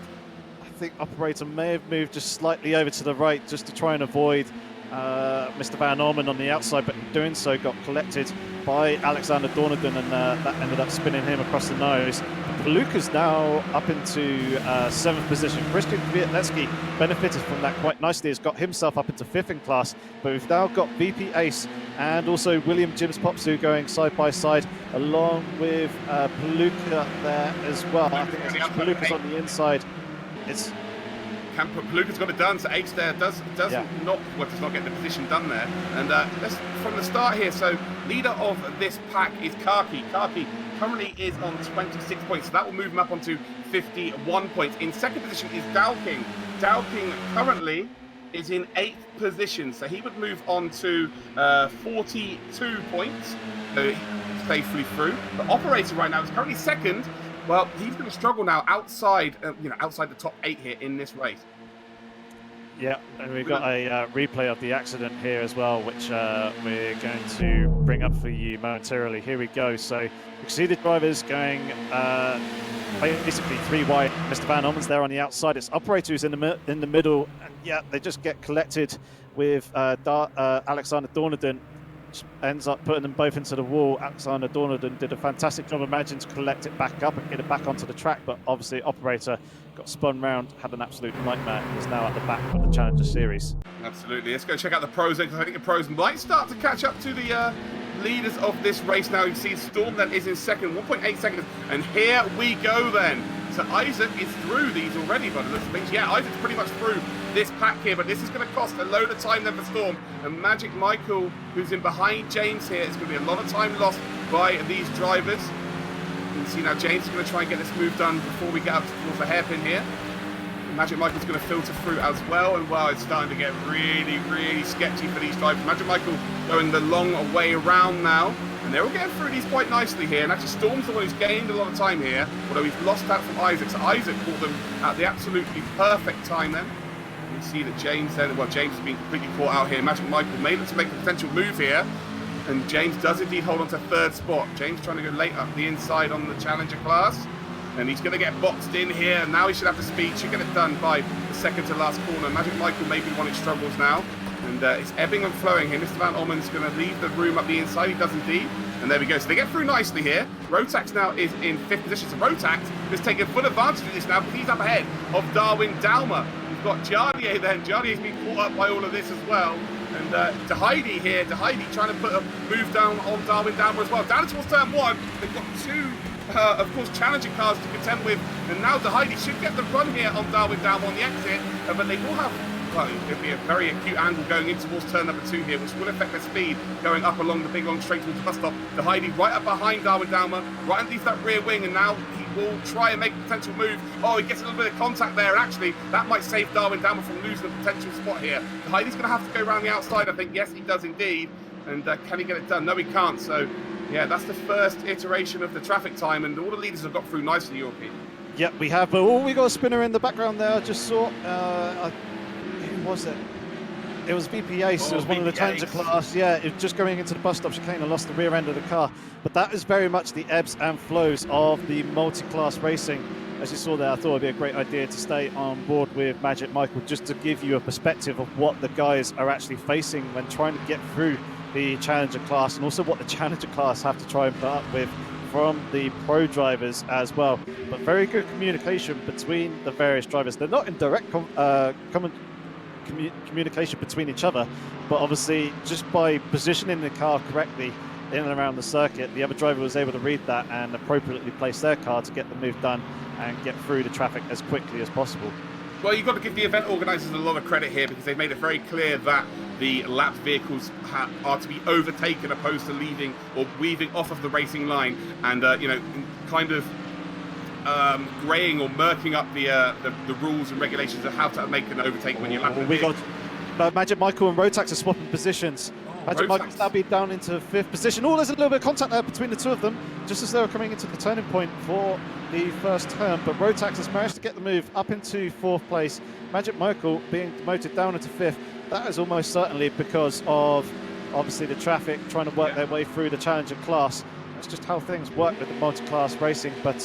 Operator may have moved just slightly over to the right just to try and avoid Mr. Van Orman on the outside, but in doing so got collected by Alexander Dornigan, and that ended up spinning him across the nose. Paluca's now up into 7th position. Christian Kwiatkowski benefited from that quite nicely. Has got himself up into 5th in class, but we've now got VP Ace and also William Jims Popsu going side by side, along with Paluca there as well. I think Paluca's on the inside. Paluca's got it done, so Ace there does not get the position done there. And let's from the start here. So leader of this pack is Kaki. Kaki currently is on 26 points, so that will move him up onto 51 points. In second position is Dowking. Dowking currently is in 8th position, so he would move on to 42 points, safely through. The Operator right now is currently 2nd. Well, he's going to struggle now outside the top 8 here in this race. Yeah, and we've got a replay of the accident here as well, which we're going to bring up for you momentarily. Here we go. So, exceeded drivers going basically 3 wide. Mr. Van Orman's there on the outside. It's Operator who's in the middle, and yeah, they just get collected with Alexander Dornadon, ends up putting them both into the wall. Alexander Dornadon did a fantastic job of managing to collect it back up and get it back onto the track, but obviously Operator got spun round, had an absolute nightmare, and is now at the back of the Challenger Series. Absolutely. Let's go check out the pros because I think the pros might start to catch up to the leaders of this race now. You see Storm then is in second, 1.8 seconds, and here we go then. So Isaac is through these already, by the looks of things. Yeah, Isaac's pretty much through this pack here, but this is going to cost a load of time then for Storm. And Magic Michael, who's in behind James here, it's going to be a lot of time lost by these drivers. You can see now James is going to try and get this move done before we get up towards the hairpin here. Magic Michael's going to filter through as well, and wow, it's starting to get really, really sketchy for these drivers. Magic Michael going the long way around now, and they're all getting through these quite nicely here. And actually, Storm's the one who's gained a lot of time here, although he's lost out from Isaac. So Isaac caught them at the absolutely perfect time then. You can see that James then, well, James has been completely caught out here. Magic Michael made it to make a potential move here, and James does indeed hold on to third spot. James trying to go late up the inside on the Challenger class. And he's going to get boxed in here. Now he should have the speed. Should get it done by the second to last corner. Magic Michael maybe one it struggles now. And it's ebbing and flowing here. Mr. Van Ommen's going to leave the room up the inside. He does indeed. And there we go. So they get through nicely here. Rotax now is in 5th position. So Rotax is taking full advantage of this now because he's up ahead of Darwin Dalma. We've got Jardier then. Jardier's been caught up by all of this as well. And Dahidi here. Dahidi trying to put a move down on Darwin Dalma as well. Down towards turn 1. They've got two of course, challenging cars to contend with, and now Dahidi should get the run here on Darwin Dalma on the exit, but they will have, well, it'll be a very acute angle going in towards turn number 2 here, which will affect their speed going up along the big long straight towards the bus stop. Dahidi right up behind Darwin Dalma, right underneath that rear wing, and now he will try and make a potential move. Oh, he gets a little bit of contact there, and actually, that might save Darwin Dalma from losing a potential spot here. Dahidi's going to have to go around the outside, I think. Yes, he does indeed. And can he get it done? No, he can't. So, yeah, that's the first iteration of the traffic time, and all the leaders have got through nicely, Yorkie. Yep, we have. But we got a spinner in the background there. I just saw. Who was it? It was VP Ace. It was one of the Challenger class. Yeah, it was just going into the bus stop. She came and lost the rear end of the car. But that is very much the ebbs and flows of the multi-class racing. As you saw there, I thought it'd be a great idea to stay on board with Magic Michael, just to give you a perspective of what the guys are actually facing when trying to get through the Challenger class, and also what the Challenger class have to try and put up with from the pro drivers as well. But very good communication between the various drivers. They're not in direct communication between each other, but obviously just by positioning the car correctly in and around the circuit, the other driver was able to read that and appropriately place their car to get the move done and get through the traffic as quickly as possible. Well, you've got to give the event organisers a lot of credit here, because they've made it very clear that the lapped vehicles are to be overtaken opposed to leaving or weaving off of the racing line, and you know, kind of greying or murking up the rules and regulations of how to make an overtake when you're lapping. We got Magic Michael and Rotax are swapping positions. Magic Michael's now been down into 5th position. Oh, there's a little bit of contact there between the two of them, just as they were coming into the turning point for the first turn. But Rotax has managed to get the move up into 4th place. Magic Michael being demoted down into 5th. That is almost certainly because of, obviously, the traffic trying to work their way through the Challenger class. That's just how things work with the multi-class racing. But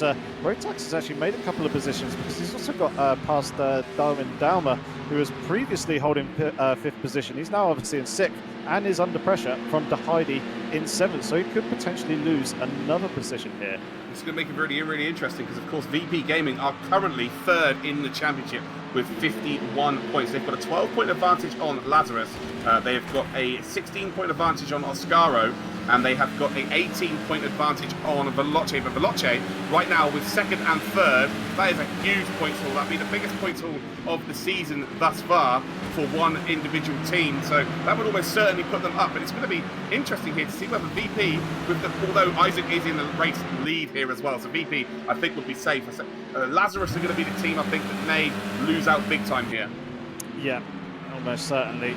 Rotax has actually made a couple of positions, because he's also got past Darwin Dalma, who was previously holding 5th position. He's now obviously in 6th and is under pressure from Dahidi in 7th, so he could potentially lose another position here. It's going to make it really, really interesting, because, of course, VP Gaming are currently 3rd in the championship with 51 points. They've got a 12-point advantage on Lazarus. They've got a 16-point advantage on Oscaro, and they have got an 18-point advantage on Veloce. But Veloce, right now, with 2nd and 3rd, that is a huge points haul. That'd be the biggest points haul of the season thus far for one individual team. So that would almost certainly put them up. And it's going to be interesting here to see whether VP, although Isaac is in the race lead here as well, so VP, I think, would be safe. Lazarus are going to be the team, I think, that may lose out big time here. Yeah, almost certainly.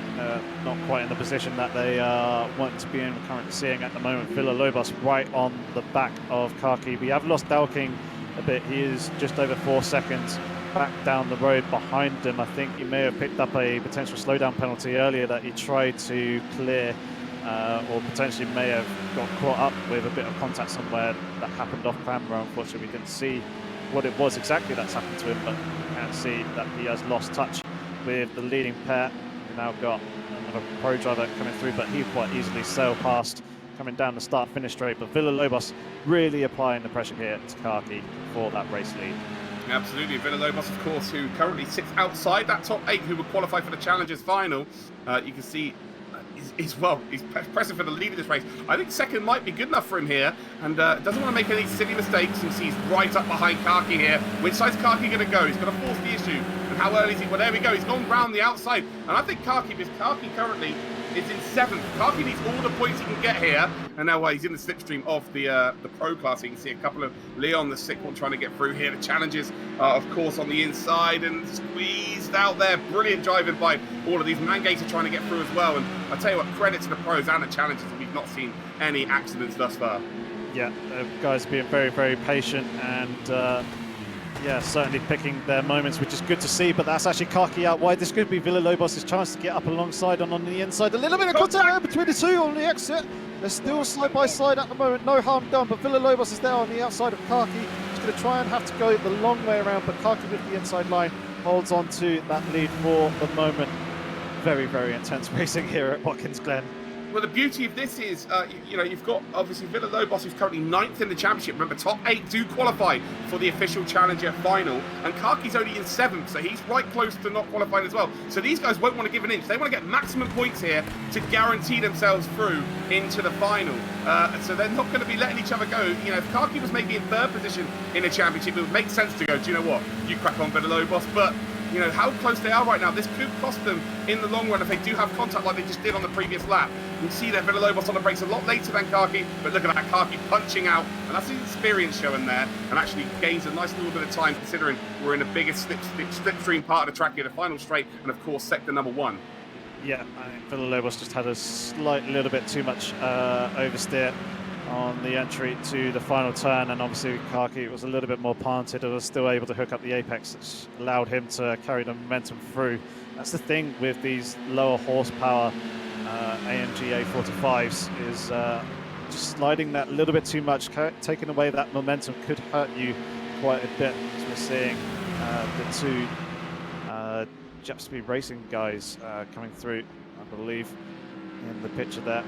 Not quite in the position that they want to be in. We're currently seeing at the moment Villalobos right on the back of Kaki. We have lost Dalking a bit. He is just over 4 seconds back down the road behind him. I think he may have picked up a potential slowdown penalty earlier that he tried to clear, or potentially may have got caught up with a bit of contact somewhere that happened off camera. Unfortunately, we didn't see what it was exactly that's happened to him, but you can see that he has lost touch with the leading pair. We've now got another pro driver coming through, but he quite easily sailed past, coming down the start-finish straight. But Villalobos really applying the pressure here to Kaki for that race lead. Absolutely. Villalobos, of course, who currently sits outside that top 8 who will qualify for the Challengers final. You can see he's pressing for the lead of this race. I think second might be good enough for him here, and doesn't want to make any silly mistakes, and he's right up behind Kaki here. Which side's Kaki going to go? He's going to force the issue. And how early is he? Well, there we go. He's gone round the outside. And I think Kaki, because Kaki currently is in 7th. Kaki needs all the points he can get here. And now he's in the slipstream of the pro class. You can see a couple of Leon, the sick one, trying to get through here. The Challengers, of course, on the inside and squeezed out there. Brilliant driving by all of these. Mangates are trying to get through as well. And I tell you what, credit to the pros and the Challengers. We've not seen any accidents thus far. Yeah, the guys being very, very patient and yeah, certainly picking their moments, which is good to see. But that's actually Kaki out wide. This could be Villalobos' chance to get up alongside and on the inside. A little bit of contact between the two on the exit. They're still side by side at the moment. No harm done, but Villalobos is there on the outside of Kaki. He's going to try and have to go the long way around, but Kaki with the inside line holds on to that lead for the moment. Very, very intense racing here at Watkins Glen. Well, the beauty of this is, you know, you've got obviously Villalobos, who's currently 9th in the championship. Remember, top 8 do qualify for the official Challenger final, and Kaki's only in 7th, so he's right close to not qualifying as well. So these guys won't want to give an inch. They want to get maximum points here to guarantee themselves through into the final. So they're not going to be letting each other go. You know, if Kaki was maybe in 3rd position in the championship, it would make sense to go, do you know what, you crack on, Villalobos, but you know, how close they are right now, this could cost them in the long run if they do have contact like they just did on the previous lap. You can see that Villalobos on the brakes a lot later than Kaki, but look at that, Kaki punching out, and that's his experience showing there, and actually gains a nice little bit of time considering we're in the biggest slipstream part of the track here, the final straight, and of course sector number 1. Yeah, I think Villalobos just had a little bit too much oversteer on the entry to the final turn, and obviously Kaki was a little bit more planted and was still able to hook up the apex, which allowed him to carry the momentum through. That's the thing with these lower horsepower AMG A45s is just sliding that little bit too much, taking away that momentum could hurt you quite a bit. As we're seeing the two Jet Speed Racing guys coming through, I believe, in the picture there.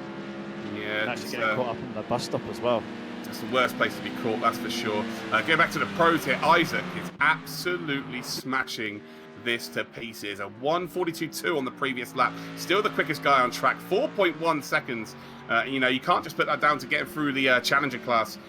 Yeah, and actually getting caught up on the bus stop as well. It's the worst place to be caught, that's for sure. Going back to the pros here, Isaac is absolutely smashing this to pieces. A 1:42.2 on the previous lap. Still the quickest guy on track. 4.1 seconds. You know, you can't just put that down to getting through the Challenger class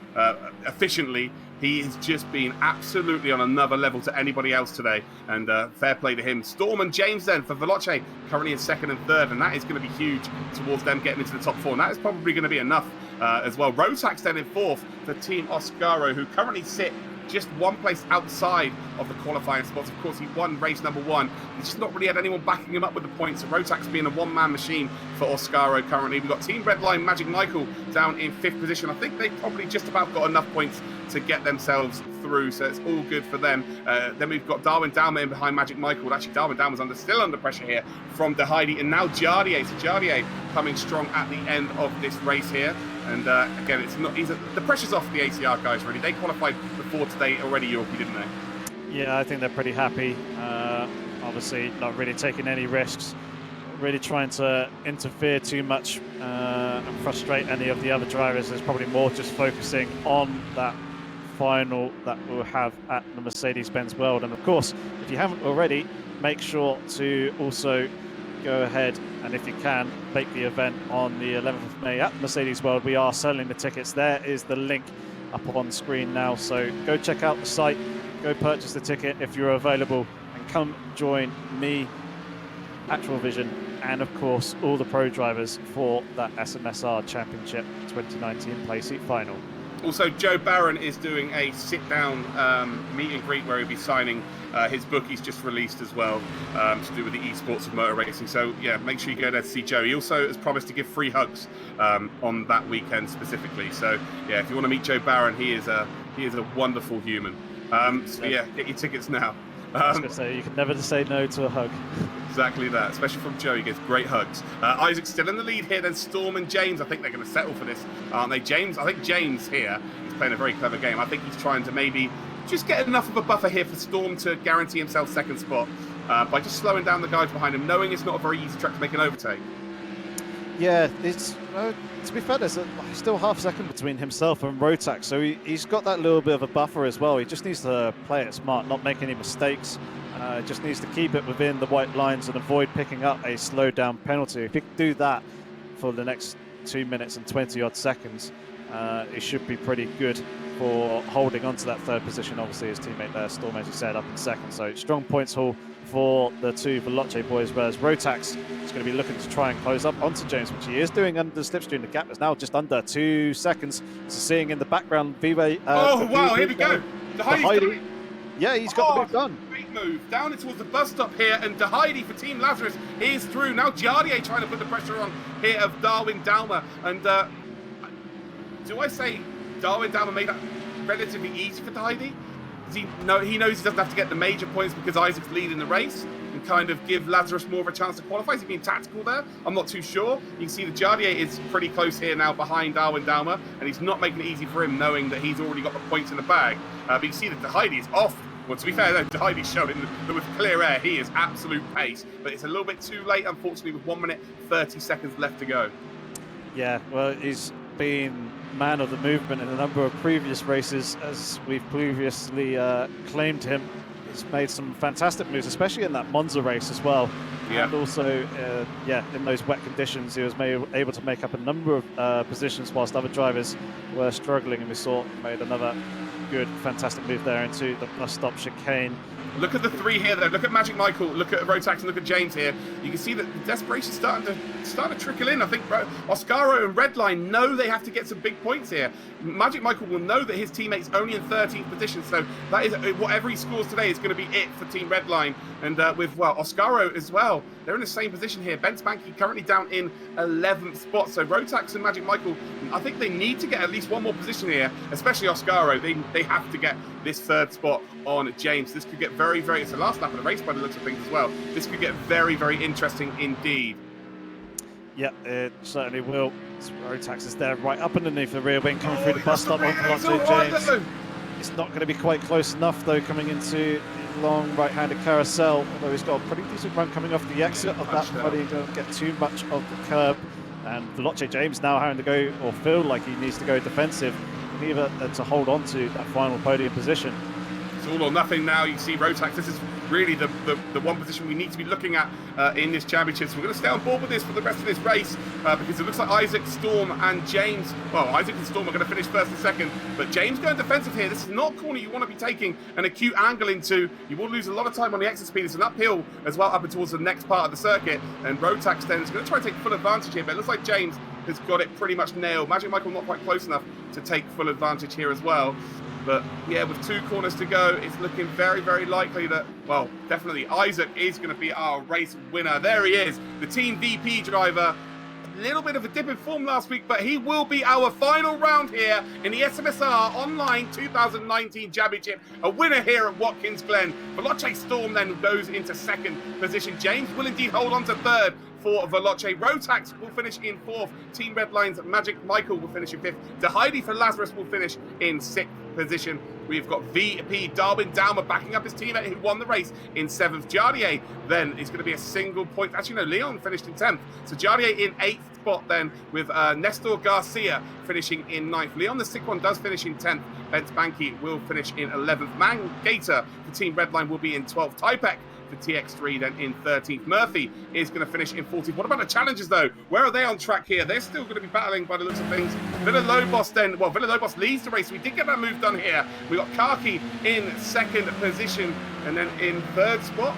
efficiently. He has just been absolutely on another level to anybody else today, and fair play to him. Storm and James then for Veloce, currently in 2nd and 3rd, and that is going to be huge towards them getting into the top 4, and that is probably going to be enough as well. Rotax then in 4th for Team Oscaro, who currently sit just one place outside of the qualifying spots. Of course, he won race number 1. He's just not really had anyone backing him up with the points. So Rotax being a one-man machine for Oscaro currently. We've got Team Redline Magic Michael down in 5th position. I think they've probably just about got enough points to get themselves through, so it's all good for them. Then we've got Darwin Dalma in behind Magic Michael. Actually, Darwin Dalma's still under pressure here from De Heidi, and now Jardier. So Jardier coming strong at the end of this race here. And again, it's not. The pressure's off the ACR guys. Really, they qualified before today already, Yorkie, didn't they? Yeah, I think they're pretty happy. Obviously, not really taking any risks, really trying to interfere too much and frustrate any of the other drivers. There's probably more just focusing on that final that we'll have at the Mercedes-Benz World. And of course, if you haven't already, make sure to also go ahead and, if you can, make the event on the 11th of May at Mercedes World. We are selling the tickets. There is the link up on screen now, so go check out the site, go purchase the ticket if you're available, and come join me, Actual Vision, and of course all the pro drivers for that SMS-R Championship 2019 Playseat final. Also, Joe Barron is doing a sit-down meet and greet where he'll be signing his book he's just released as well, to do with the esports of motor racing. So yeah, make sure you go there to see Joe. He also has promised to give free hugs on that weekend specifically. So yeah, if you want to meet Joe Barron, he is a wonderful human. So yeah, get your tickets now. I was going to say, you can never say no to a hug. Exactly that, especially from Joe. He gives great hugs. Isaac's still in the lead here, then Storm and James. I think they're going to settle for this, aren't they? I think James here is playing a very clever game. I think he's trying to maybe just get enough of a buffer here for Storm to guarantee himself 2nd spot. by just slowing down the guys behind him, knowing it's not a very easy track to make an overtake. Yeah, it's to be fair, there's still half second between himself and Rotax, so he's got that little bit of a buffer as well. He just needs to play it smart, not make any mistakes. Just needs to keep it within the white lines and avoid picking up a slow down penalty. If he can do that for the next 2 minutes and 20 odd seconds, it should be pretty good for holding on to that third position. Obviously his teammate there, Storm, as you said, up in second, so strong points haul for the two Veloce boys, whereas Rotax is going to be looking to try and close up onto James, which he is doing under the slipstream. The gap is now just under 2 seconds. So seeing in the background, Vive. Oh wow, here we go. Heidi. Yeah, he's got the move done. Great move. Down towards the bus stop here, and Heidi for Team Lazarus is through. Now Jardier trying to put the pressure on here of Darwin Dalma. And do I say Darwin Dalma made that relatively easy for Heidi? He knows he doesn't have to get the major points because Isaac's leading the race and kind of give Lazarus more of a chance to qualify. Is he being tactical there? I'm not too sure. You can see the Jardier is pretty close here now behind Darwin Dalma, and he's not making it easy for him knowing that he's already got the points in the bag. But you see that Heidi is off. Well, to be fair, though, Heidi's showing that with clear air, he is absolute pace. But it's a little bit too late, unfortunately, with 1 minute, 30 seconds left to go. Yeah, well, he's been man of the movement in a number of previous races, as we've previously claimed him. He's made some fantastic moves, especially in that Monza race as well. Yeah. And also, in those wet conditions, he was able to make up a number of positions whilst other drivers were struggling, and we saw made another good, fantastic move there into the bus stop chicane. Look at the three here, though. Look at Magic Michael, look at Rotax, and look at James here. You can see that the desperation is starting to trickle in. I think Oscaro and Redline know they have to get some big points here. Magic Michael will know that his teammate's only in 13th position, so that is whatever he scores today is going to be it for Team Redline. And with, well, Oscaro as well, they're in the same position here. Ben Spanky currently down in 11th spot. So Rotax and Magic Michael, I think they need to get at least one more position here, especially Oscaro. They have to get this third spot on James. This could get very, very, it's the last lap of the race by the looks of things as well. This could get very, very interesting indeed. Yeah, it certainly will. Rotax is there right up underneath the rear wing, coming through the bus stop on James. It's not going to be quite close enough though, coming into the long right-handed carousel, although he's got a pretty decent run coming off the exit of that, but he don't get too much of the curb. And Veloce James now having to go, or feel like he needs to go defensive, either to hold on to that final podium position. It's all or nothing now. You see Rotax, this is really the one position we need to be looking at in this championship. So we're going to stay on board with this for the rest of this race because it looks like Isaac, Storm and James, well, Isaac and Storm are going to finish first and second, but James going defensive here. This is not a corner you want to be taking an acute angle into. You will lose a lot of time on the exit speed. It's an uphill as well up and towards the next part of the circuit, and Rotax then is going to try and take full advantage here, but it looks like James has got it pretty much nailed. Magic Michael not quite close enough to take full advantage here as well. But yeah, with 2 corners to go, it's looking very, very likely that, well, definitely Isaac is going to be our race winner. There he is, the Team VP driver. A little bit of a dip in form last week, but he will be our final round here in the SMS-R Online 2019 Championship. A winner here at Watkins Glen. Veloce Storm then goes into second position. James will indeed hold on to third for Veloce. Rotax will finish in 4th. Team Redline's Magic Michael will finish in 5th. Heidi for Lazarus will finish in 6th position. We've got VP Darwin Dalma backing up his teammate who won the race in 7th. Jardier then is going to be a single point. Actually, no, Leon finished in 10th. So Jardier in 8th spot then with Nestor Garcia finishing in 9th. Leon the sick one does finish in 10th. Ben Spanky will finish in 11th. Man Gator for Team Redline will be in 12th. Typek for TX3 then in 13th. Murphy is going to finish in 14th. What about the challengers though? Where are they on track here? They're still going to be battling by the looks of things. Villalobos then, well, Villalobos leads the race. We did get that move done here. We got Karki in 2nd position, and then in 3rd spot.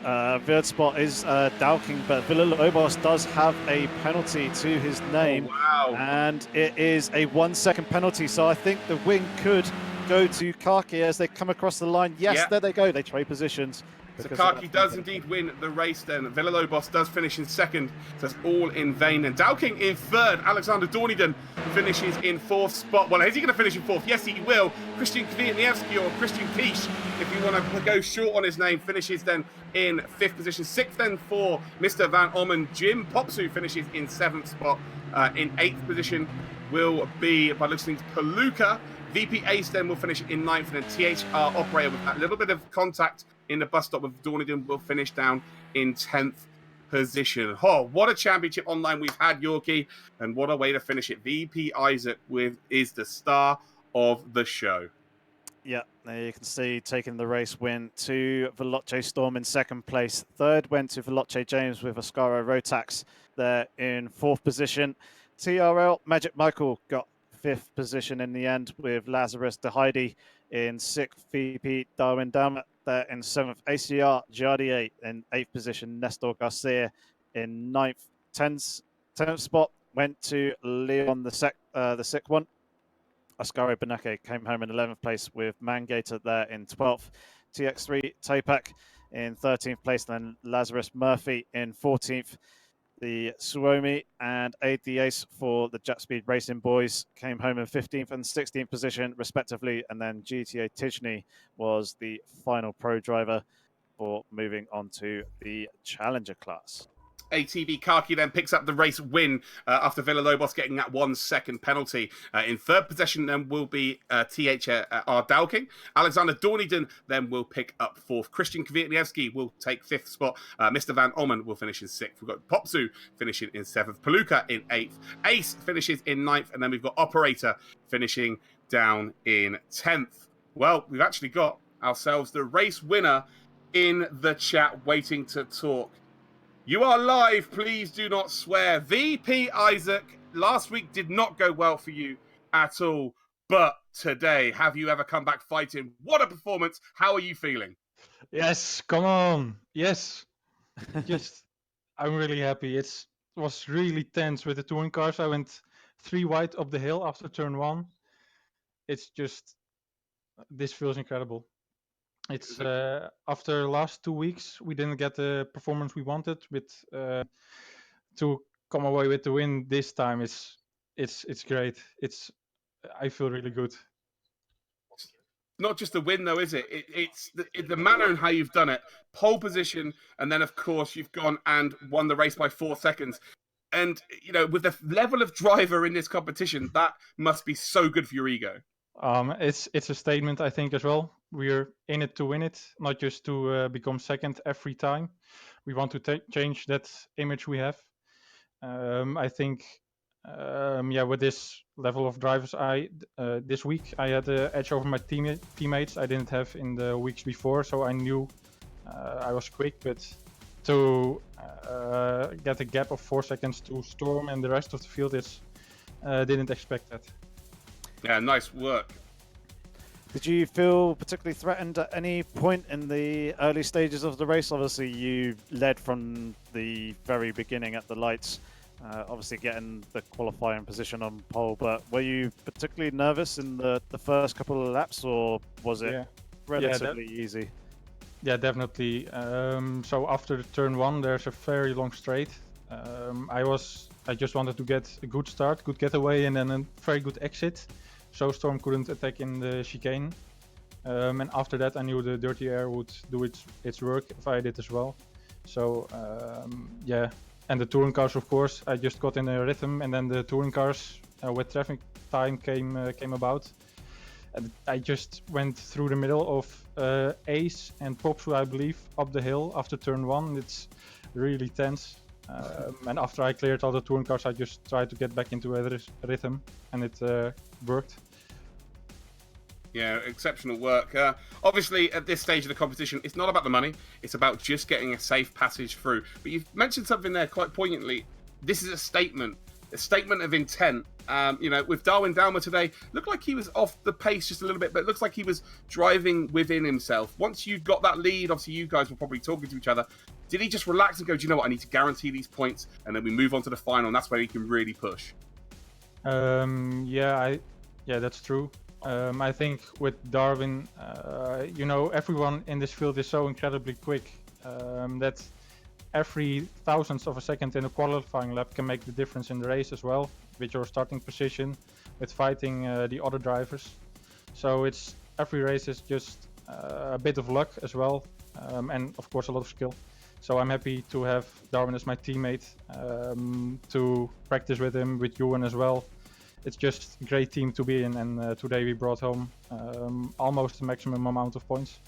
3rd spot is Dowking, but Villalobos does have a penalty to his name. Oh, wow. And it is a 1 second penalty, so I think the win could go to Karki as they come across the line. Yes, yeah. There they go. They trade positions. So Karki does indeed win the race then. Villalobos does finish in 2nd. So it's all in vain. And Dowking in 3rd. Alexander Dorniden finishes in 4th spot. Well, is he going to finish in 4th? Yes, he will. Christian Kwiatniewski or Christian Kish, if you want to go short on his name, finishes then in 5th position. 6th then for Mr. Van Ommen. Jim Popsu finishes in 7th spot. In 8th position will be, by listening to Paluca. VP Ace then will finish in 9th, and then THR Operator with that little bit of contact in the bus stop with Dornington will finish down in 10th position. Oh, what a championship online we've had, Yorkie, and what a way to finish it. VP Isaac is the star of the show. Yeah, there you can see taking the race win to Veloce Storm in second place. Third went to Veloce James with Ascaro Rotax there in fourth position. TRL Magic Michael got fifth position in the end with Lazarus De Heidi in sixth. VP Darwin Dammit there in seventh. ACR Jardier in eighth position. Nestor Garcia in ninth. 10th spot went to Leon the sick one. Ascaro Benake came home in 11th place with Mangator there in 12th. TX3 Tapak in 13th place, then Lazarus Murphy in 14th. The Suomi and Aid the Ace for the Jet Speed Racing boys came home in 15th and 16th position, respectively. And then GTA Tijni was the final pro driver for moving on to the Challenger class. ATV Kaki then picks up the race win after Villalobos getting that 1 second penalty. In third position then will be THR Dalking. Alexander Dornington then will pick up fourth. Christian Kwiatniewski will take fifth spot. Mr. Van Ommen will finish in sixth. We've got Popsu finishing in seventh. Paluca in eighth. Ace finishes in ninth. And then we've got Operator finishing down in 10th. Well, we've actually got ourselves the race winner in the chat waiting to talk. You are live, please do not swear. VP Isaac, last week did not go well for you at all, but today, have you ever come back fighting? What a performance. How are you feeling? Yes, come on. Yes. I'm really happy. It was really tense with the touring cars. I went 3 wide up the hill after turn 1. It's just, this feels incredible. It's after the last 2 weeks, we didn't get the performance we wanted. To come away with the win this time, it's great. I feel really good. Not just the win, though, is it? It's the manner and how you've done it. Pole position, and then, of course, you've gone and won the race by 4 seconds. And, you know, with the level of driver in this competition, that must be so good for your ego. It's a statement, I think, as well. We're in it to win it, not just to become second every time. We want to change that image we have. I think, with this level of drivers, this week I had the edge over my teammates I didn't have in the weeks before, so I knew I was quick, but to get a gap of 4 seconds to Storm and the rest of the field, didn't expect that. Yeah, nice work. Did you feel particularly threatened at any point in the early stages of the race? Obviously, you led from the very beginning at the lights, obviously getting the qualifying position on pole, but were you particularly nervous in the first couple of laps, or was it relatively easy? Yeah, definitely. So after turn 1, there's a very long straight. I just wanted to get a good start, good getaway, and then a very good exit, so Storm couldn't attack in the chicane. And after that, I knew the dirty air would do its work if I did as well. So and the touring cars, of course, I just got in a rhythm, and then the touring cars with traffic time came about. And I just went through the middle of Ace and Popsu, I believe, up the hill after turn 1. It's really tense. And after I cleared all the touring cars, I just tried to get back into a rhythm, and it worked. Yeah, exceptional work. Obviously, at this stage of the competition, it's not about the money. It's about just getting a safe passage through. But you've mentioned something there quite poignantly. This is a statement of intent. With Darwin Dalmer today, looked like he was off the pace just a little bit, but it looks like he was driving within himself. Once you got that lead, obviously you guys were probably talking to each other. Did he just relax and go, do you know what, I need to guarantee these points, and then we move on to the final, and that's where he can really push? Yeah, that's true. I think with Darwin, everyone in this field is so incredibly quick that every thousandth of a second in a qualifying lap can make the difference in the race as well, with your starting position, with fighting the other drivers. So every race is just a bit of luck as well, and of course a lot of skill. So I'm happy to have Darwin as my teammate, to practice with him, with Ewan as well. It's just a great team to be in, and today we brought home almost the maximum amount of points.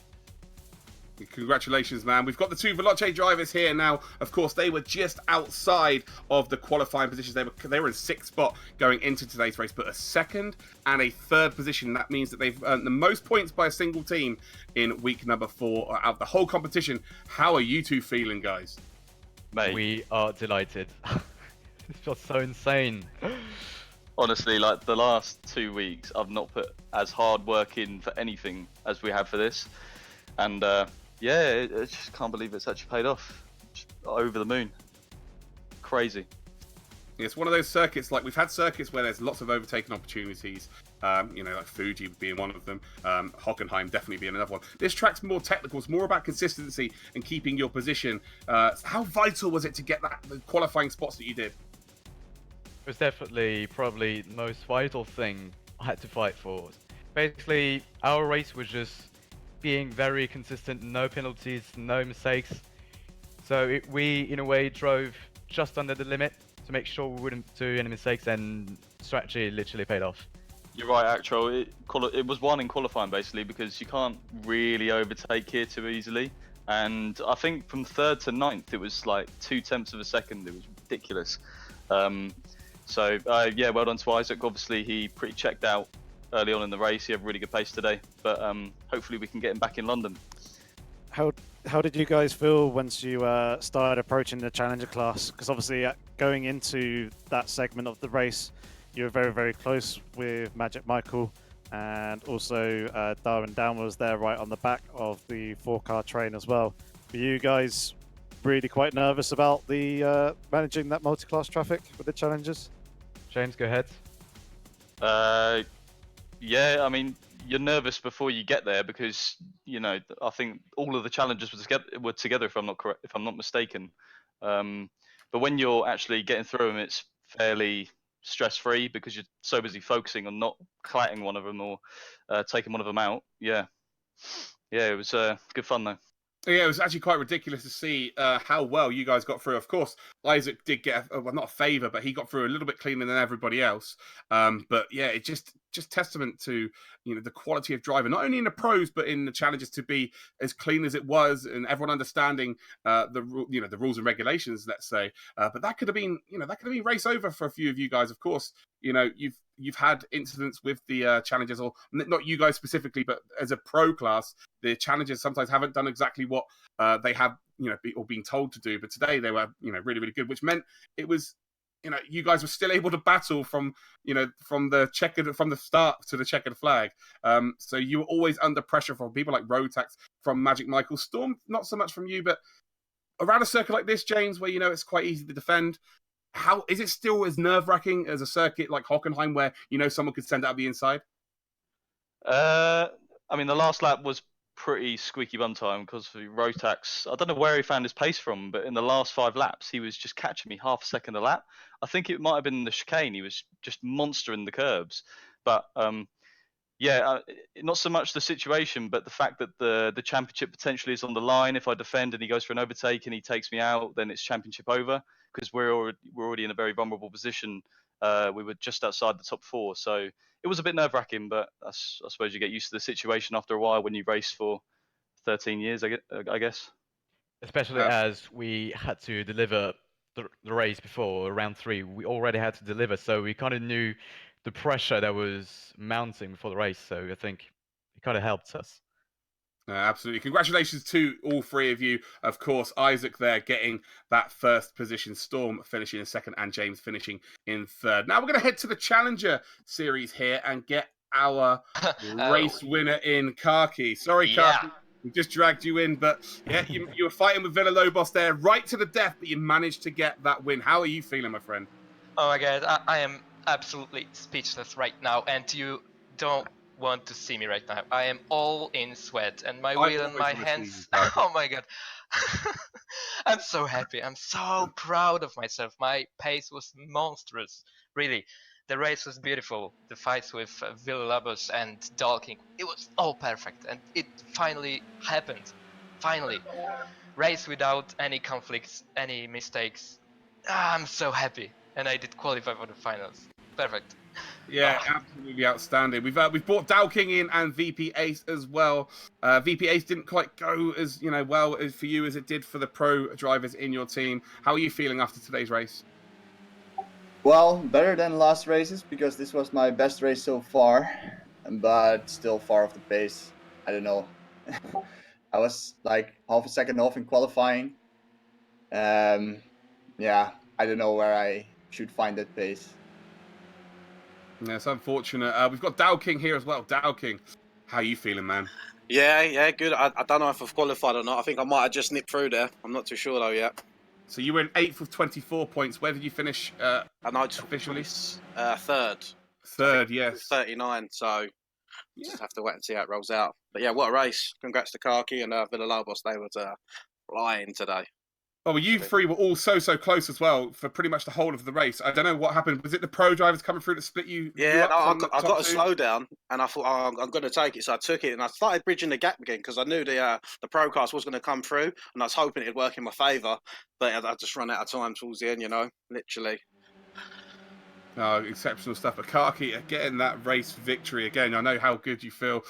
Congratulations, man. We've got the two Veloce drivers here now. Of course, they were just outside of the qualifying positions. They were in 6th spot going into today's race, but a 2nd and a 3rd position. That means that they've earned the most points by a single team in week number 4 out of the whole competition. How are you two feeling, guys? Mate, We are delighted. It's just so insane. honestly, like the last 2 weeks, I've not put as hard work in for anything as we have for this, and yeah, I just can't believe it's actually paid off. Just over the moon, crazy. It's one of those circuits, like we've had circuits where there's lots of overtaking opportunities, you know, like Fuji being one of them, Hockenheim definitely being another one. This track's more technical, it's more about consistency and keeping your position. How vital was it to get the qualifying spots that you did? It was definitely probably the most vital thing I had to fight for. Basically, our race was just being very consistent, no penalties, no mistakes. So we, in a way, drove just under the limit to make sure we wouldn't do any mistakes, and strategy literally paid off. You're right, Actro. It was one in qualifying basically because you can't really overtake here too easily. And I think from 3rd to 9th, it was like 0.2 of a second. It was ridiculous. So yeah, well done to Isaac. Obviously, he pretty checked out early on in the race. He had really good pace today, but hopefully we can get him back in London. How did you guys feel once you started approaching the Challenger class? Because obviously going into that segment of the race, you were very, very close with Magic Michael, and also Darwin Down was there right on the back of the 4-car train as well. Were you guys really quite nervous about the managing that multi-class traffic with the Challengers? James, go ahead. Yeah, I mean, you're nervous before you get there because, you know, I think all of the challenges were together, if I'm not mistaken. But when you're actually getting through them, it's fairly stress-free because you're so busy focusing on not clatting one of them or taking one of them out. Yeah, it was good fun though. Yeah, it was actually quite ridiculous to see how well you guys got through. Of course, Isaac did get, well, not a favour, but he got through a little bit cleaner than everybody else. But yeah, it just testament to, you know, the quality of driving, not only in the pros but in the challenges, to be as clean as it was, and everyone understanding the rules and regulations, let's say. But that could have been, race over for a few of you guys. Of course, you know, you've had incidents with the challenges, or not you guys specifically, but as a pro class, the challenges sometimes haven't done exactly what they have, or been told to do. But today they were, really, really good, which meant it was, you guys were still able to battle from the start to the checkered flag. So you were always under pressure from people like Rotax, from Magic Michael, Storm, not so much from you, but around a circuit like this, James, where it's quite easy to defend. How is it still as nerve-wracking as a circuit like Hockenheim, where someone could send out the inside? I mean, the last lap was pretty squeaky bum time because Rotax, I don't know where he found his pace from, but in the last 5 laps, he was just catching me half a second a lap. I think it might have been the chicane. He was just monstering the curbs. But yeah, not so much the situation, but the fact that the championship potentially is on the line. If I defend and he goes for an overtake and he takes me out, then it's championship over, because we're already in a very vulnerable position. We were just outside the top 4, so it was a bit nerve-wracking, but I suppose you get used to the situation after a while when you race for 13 years, I guess. Especially as we had to deliver the race before, round 3. We already had to deliver, so we kind of knew the pressure that was mounting before the race, so I think it kind of helped us. Absolutely. Congratulations to all 3 of you. Of course, Isaac there getting that 1st position, Storm finishing in 2nd, and James finishing in 3rd. Now we're going to head to the Challenger Series here and get our race winner in, Karki. Sorry, Karki. We just dragged you in, but yeah, you were fighting with Villalobos there right to the death, but you managed to get that win. How are you feeling, my friend? Oh my god, I am absolutely speechless right now, and you don't want to see me right now. I am all in sweat, and my wheel and my hands. Oh my god. I'm so happy. I'm so proud of myself. My pace was monstrous. Really. The race was beautiful. The fights with Villalobos and Dalking, it was all perfect, and it finally happened. Finally. Race without any conflicts, any mistakes. I'm so happy. And I did qualify for the finals. Perfect. Yeah, absolutely outstanding. We've brought Dow King in and VP Ace as well. VP Ace didn't quite go as well as for you as it did for the pro drivers in your team. How are you feeling after today's race? Well, better than last races because this was my best race so far, but still far off the pace. I don't know. I was like half a second off in qualifying. Yeah, I don't know where I should find that pace. Yeah, it's unfortunate. We've got Dow King here as well. Dow King, how are you feeling, man? Yeah, good. I don't know if I've qualified or not. I think I might have just nipped through there. I'm not too sure though yet. So you were in 8th with 24 points. Where did you finish And I officially? Third. Third, yes. 39, so just have to wait and see how it rolls out. But yeah, what a race. Congrats to Kaki and Villalobos. They were flying today. Oh, well, you three were all so close as well for pretty much the whole of the race. I don't know what happened. Was it the pro drivers coming through to split you? Yeah, I got a slowdown, and I thought, oh, I'm going to take it. So I took it, and I started bridging the gap again because I knew the Procast was going to come through, and I was hoping it'd work in my favour. But I just ran out of time towards the end, literally. Oh, exceptional stuff. But Kaki, getting that race victory again. I know how good you feel.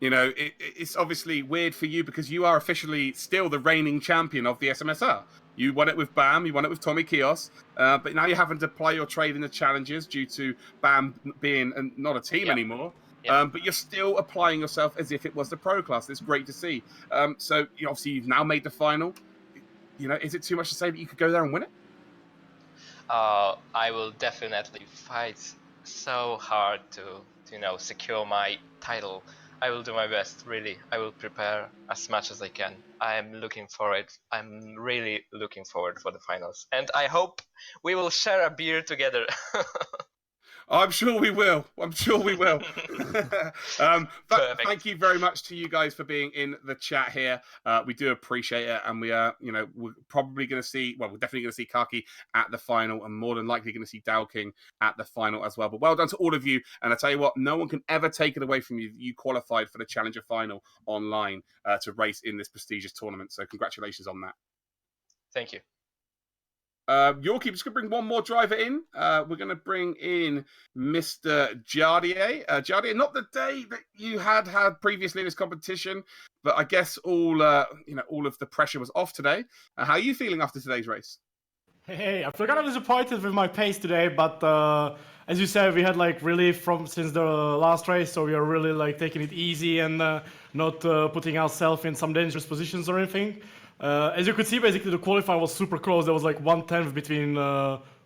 It's obviously weird for you because you are officially still the reigning champion of the SMS-R. You won it with BAM, you won it with Tommy Kios, but now you're having to play your trade in the challenges due to BAM being not a team anymore. But you're still applying yourself as if it was the pro class. It's great to see. So obviously you've now made the final. Is it too much to say that you could go there and win it? I will definitely fight so hard to secure my title. I will do my best, really. I will prepare as much as I can. I am looking for it. I'm really looking forward for the finals. And I hope we will share a beer together. I'm sure we will. Thank you very much to you guys for being in the chat here. We do appreciate it, and we're probably going to see. Well, we're definitely going to see Kaki at the final, and more than likely going to see Dow King at the final as well. But well done to all of you, and I tell you what, no one can ever take it away from you. You qualified for the Challenger final online to race in this prestigious tournament. So congratulations on that. Thank you. Yorkie, just going to bring one more driver in. We're going to bring in Mr. Jardier. Jardier, not the day that you had previously in this competition, but I guess all of the pressure was off today. How are you feeling after today's race? Hey, I feel kind of disappointed with my pace today, but as you said, we had relief since the last race, so we are really taking it easy and not putting ourselves in some dangerous positions or anything. As you could see, basically the qualifying was super close. There was 1/10 between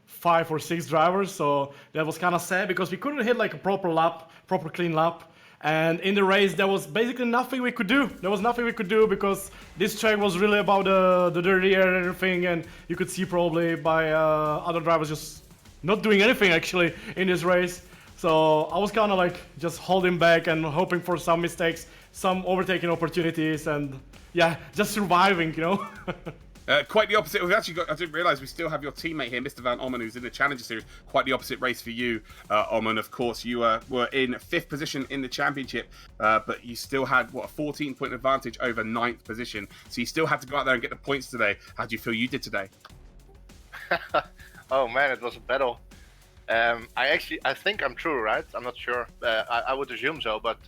5 or 6 drivers, so that was kind of sad because we couldn't hit a proper clean lap. And in the race, there was basically nothing we could do. There was nothing we could do because this track was really about the dirty air and everything, and you could see probably by other drivers just not doing anything actually in this race. So I was kind of just holding back and hoping for some mistakes, some overtaking opportunities, and yeah, just surviving, Quite the opposite. We've actually I didn't realise we still have your teammate here, Mr. Van Ommen, who's in the Challenger Series. Quite the opposite race for you, Ommen. Of course, you were in 5th position in the championship, but you still had, a 14-point advantage over 9th position. So you still had to go out there and get the points today. How do you feel you did today? Oh man, it was a battle. I think I'm true, right? I'm not sure. I would assume so, but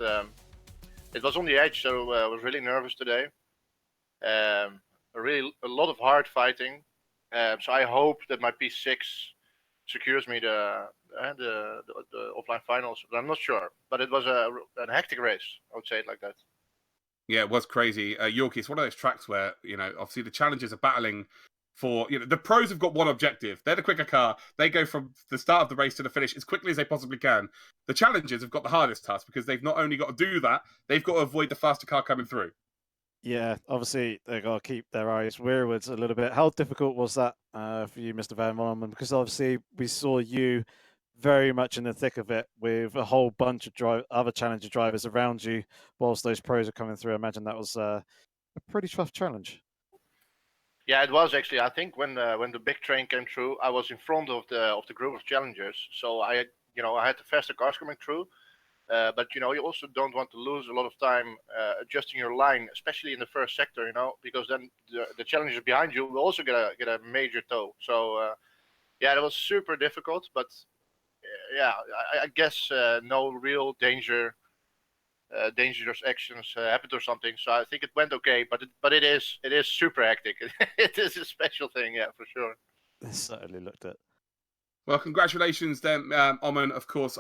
it was on the edge, so I was really nervous today. A lot of hard fighting. So I hope that my P6 secures me the offline finals. But I'm not sure. But it was a hectic race. I would say it like that. Yeah, it was crazy. Yorkie, it's one of those tracks where obviously the challengers are battling for the pros have got one objective. They're the quicker car. They go from the start of the race to the finish as quickly as they possibly can. The challengers have got the hardest task because they've not only got to do that, they've got to avoid the faster car coming through. Yeah, obviously they've got to keep their eyes rearwards a little bit. How difficult was that for you, Mr. Van Molen? Because obviously we saw you very much in the thick of it with a whole bunch of other Challenger drivers around you whilst those pros are coming through. I imagine that was a pretty tough challenge. Yeah, it was actually. I think when the big train came through, I was in front of the group of challengers. So I had the faster cars coming through. But you also don't want to lose a lot of time adjusting your line, especially in the first sector. Because then the challengers behind you will also get a major tow. So yeah, it was super difficult. But yeah, I guess no real dangerous actions happened or something. So I think it went okay, but it is super hectic. It is a special thing, yeah, for sure. It certainly looked it. Well, congratulations then, Oman. Of course,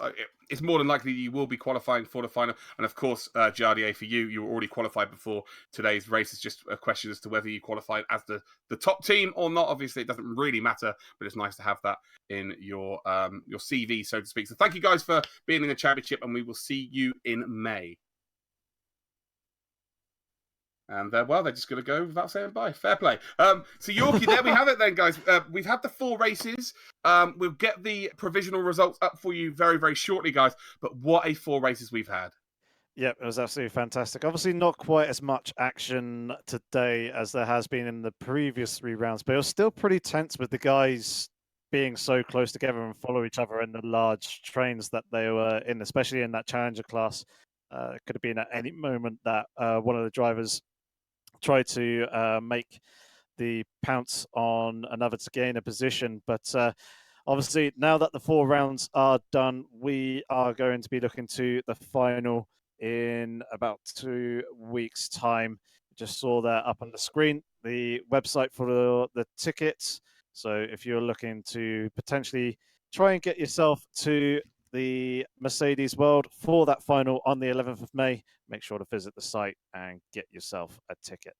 it's more than likely you will be qualifying for the final. And of course, Jardier, for you were already qualified before today's race. It's just a question as to whether you qualified as the top team or not. Obviously, it doesn't really matter, but it's nice to have that in your CV, so to speak. So thank you guys for being in the championship, and we will see you in May. And well, they're just going to go without saying bye. Fair play. So Yorkie, there we have it then, guys. We've had the 4 races. We'll get the provisional results up for you very, very shortly, guys. But what a 4 races we've had. Yep, it was absolutely fantastic. Obviously, not quite as much action today as there has been in the previous 3 rounds, but it was still pretty tense with the guys being so close together and follow each other in the large trains that they were in, especially in that Challenger class. It could have been at any moment that one of the drivers tried to make the pounce on another to gain a position. But obviously, now that the 4 rounds are done, we are going to be looking to the final in about 2 weeks' time. Just saw that up on the screen, the website for the tickets. So if you're looking to potentially try and get yourself to the Mercedes World for that final on the 11th of May, make sure to visit the site and get yourself a ticket.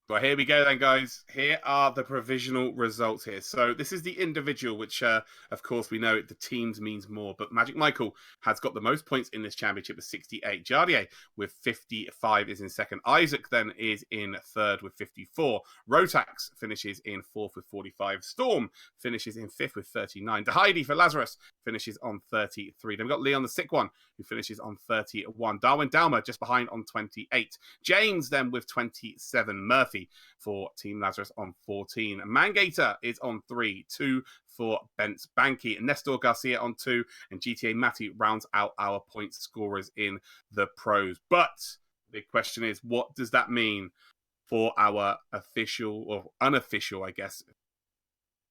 Well, here we go then, guys. Here are the provisional results here. So this is the individual, which, of course, we know the teams means more. But Magic Michael has got the most points in this championship with 68. Jardier with 55 is in second. Isaac then is in third with 54. Rotax finishes in fourth with 45. Storm finishes in fifth with 39. Heidi for Lazarus finishes on 33. Then we've got Leon the Sick One, who finishes on 31. Darwin Dalmer just behind on 28. James then with 27. Murphy for Team Lazarus on 14. Mangator is on 3. 2 for Bence Banky. Nestor Garcia on 2. And GTA Matty rounds out our point scorers in the pros. But the question is, what does that mean for our official or unofficial, I guess,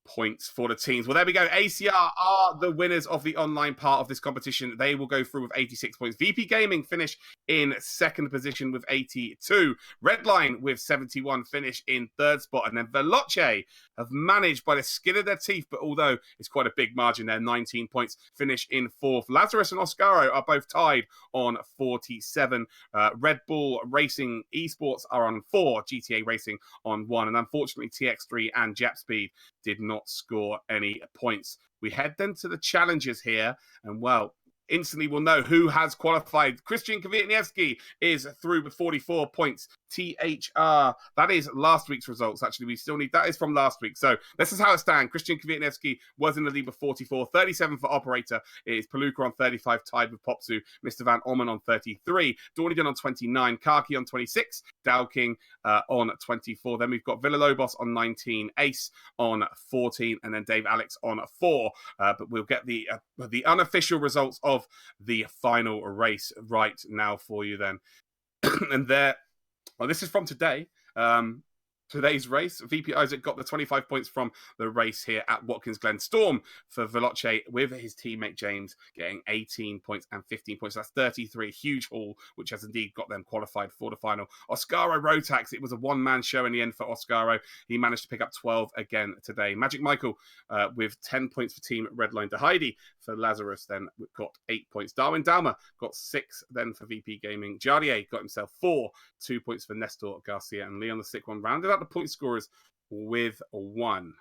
points for the teams? Well, there we go. ACR are the winners of the online part of this competition. They will go through with 86 points. VP Gaming finish in second position with 82. Redline with 71 finish in third spot. And then Veloce have managed by the skin of their teeth, but although it's quite a big margin there, 19 points, finish in fourth. Lazarus and Oscaro are both tied on 47. Red Bull Racing Esports are on 4. GTA Racing on 1. And unfortunately, TX3 and Japspeed did not score any points. We head then to the challenges here, and well, instantly we'll know who has qualified. Christian Kwiatniewski is through with 44 points. THR, that is last week's results. Actually, we still need, that is from last week. So this is how it stands. Christian Kwiatniewski was in the lead with 44. 37 for Operator is Palooka on 35, tied with Popsu. Mr. Van Orman on 33. Dornigan on 29. Karki on 26. Dow King on 24. Then we've got Villalobos on 19. Ace on 14. And then Dave Alex on 4. But we'll get the unofficial results of the final race right now for you then. And there, well, this is from today. Today's race, VP Isaac got the 25 points from the race here at Watkins Glen. Storm for Veloce with his teammate James getting 18 points and 15 points. That's 33, huge haul, which has indeed got them qualified for the final. Oscaro Rotax, it was a one-man show in the end for Oscaro. He managed to pick up 12 again today. Magic Michael with 10 points for Team Redline. Heidi for Lazarus then got 8 points. Darwin Dalmer got 6 then for VP Gaming. Jardier got himself 4, 2 points for Nestor Garcia. And Leon the Sick One rounded out the point scorers with 1.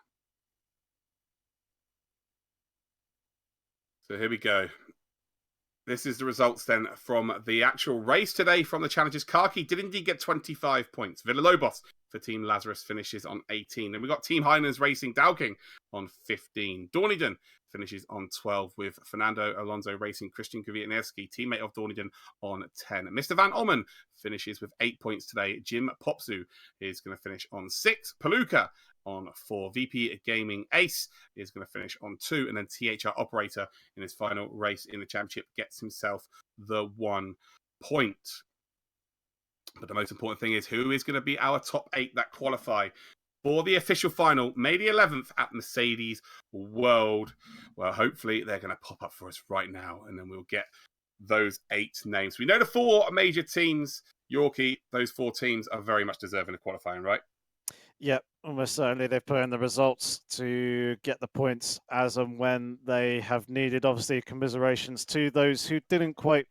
So here we go. This is the results then from the actual race today from the challenges. Karki did indeed get 25 points. Villalobos for Team Lazarus finishes on 18. Then we got Team Heinens Racing Dowking on 15. Dorniden finishes on 12 with Fernando Alonso Racing Christian Kwiatniewski, teammate of Dorniden, on 10. Mr. Van Ommen finishes with 8 points today. Jim Popsu is going to finish on 6. Palooka on 4. VP Gaming Ace is going to finish on 2. And then THR Operator in his final race in the championship gets himself the 1 point. But the most important thing is who is going to be our top 8 that qualify for the official final, May the 11th at Mercedes World. Well, hopefully they're going to pop up for us right now, and then we'll get those 8 names. We know the 4 major teams, Yorkie, those 4 teams are very much deserving of qualifying, right? Yep, almost certainly they've put in the results to get the points as and when they have needed. Obviously, commiserations to those who didn't quite.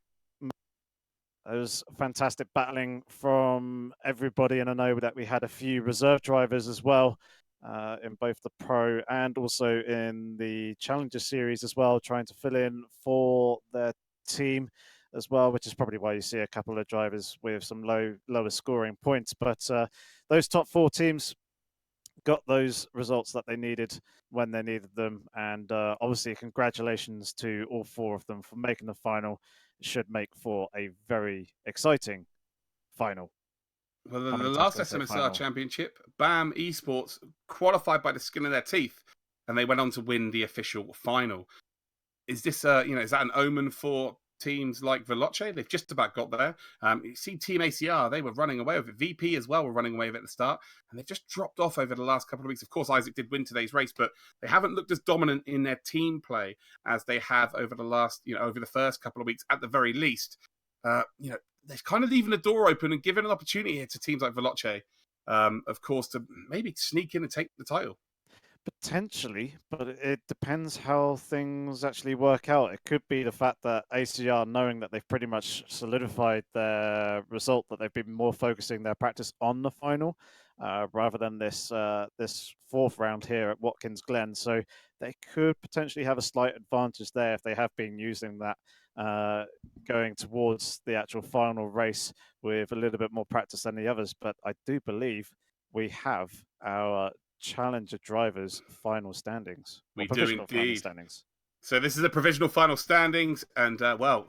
It was fantastic battling from everybody, and I know that we had a few reserve drivers as well in both the Pro and also in the Challenger Series as well, trying to fill in for their team as well, which is probably why you see a couple of drivers with some lower scoring points. But those top 4 teams got those results that they needed when they needed them, and obviously congratulations to all 4 of them for making the final. It should make for a very exciting final. Well, the last SMS-R Championship, BAM Esports qualified by the skin of their teeth, and they went on to win the official final. Is this, is that an omen for teams like Veloce? They've just about got there. You see Team ACR, they were running away with it. VP as well were running away with it at the start, and they've just dropped off over the last couple of weeks. Of course, Isaac did win today's race, but they haven't looked as dominant in their team play as they have over the last, over the first couple of weeks at the very least. They're kind of leaving the door open and giving an opportunity here to teams like Veloce, of course, to maybe sneak in and take the title. Potentially, but it depends how things actually work out. It could be the fact that ACR, knowing that they've pretty much solidified their result, that they've been more focusing their practice on the final rather than this 4th round here at Watkins Glen. So they could potentially have a slight advantage there if they have been using that going towards the actual final race with a little bit more practice than the others. But I do believe we have our Challenger drivers' final standings. We do indeed. Final standings. So this is a provisional final standings, and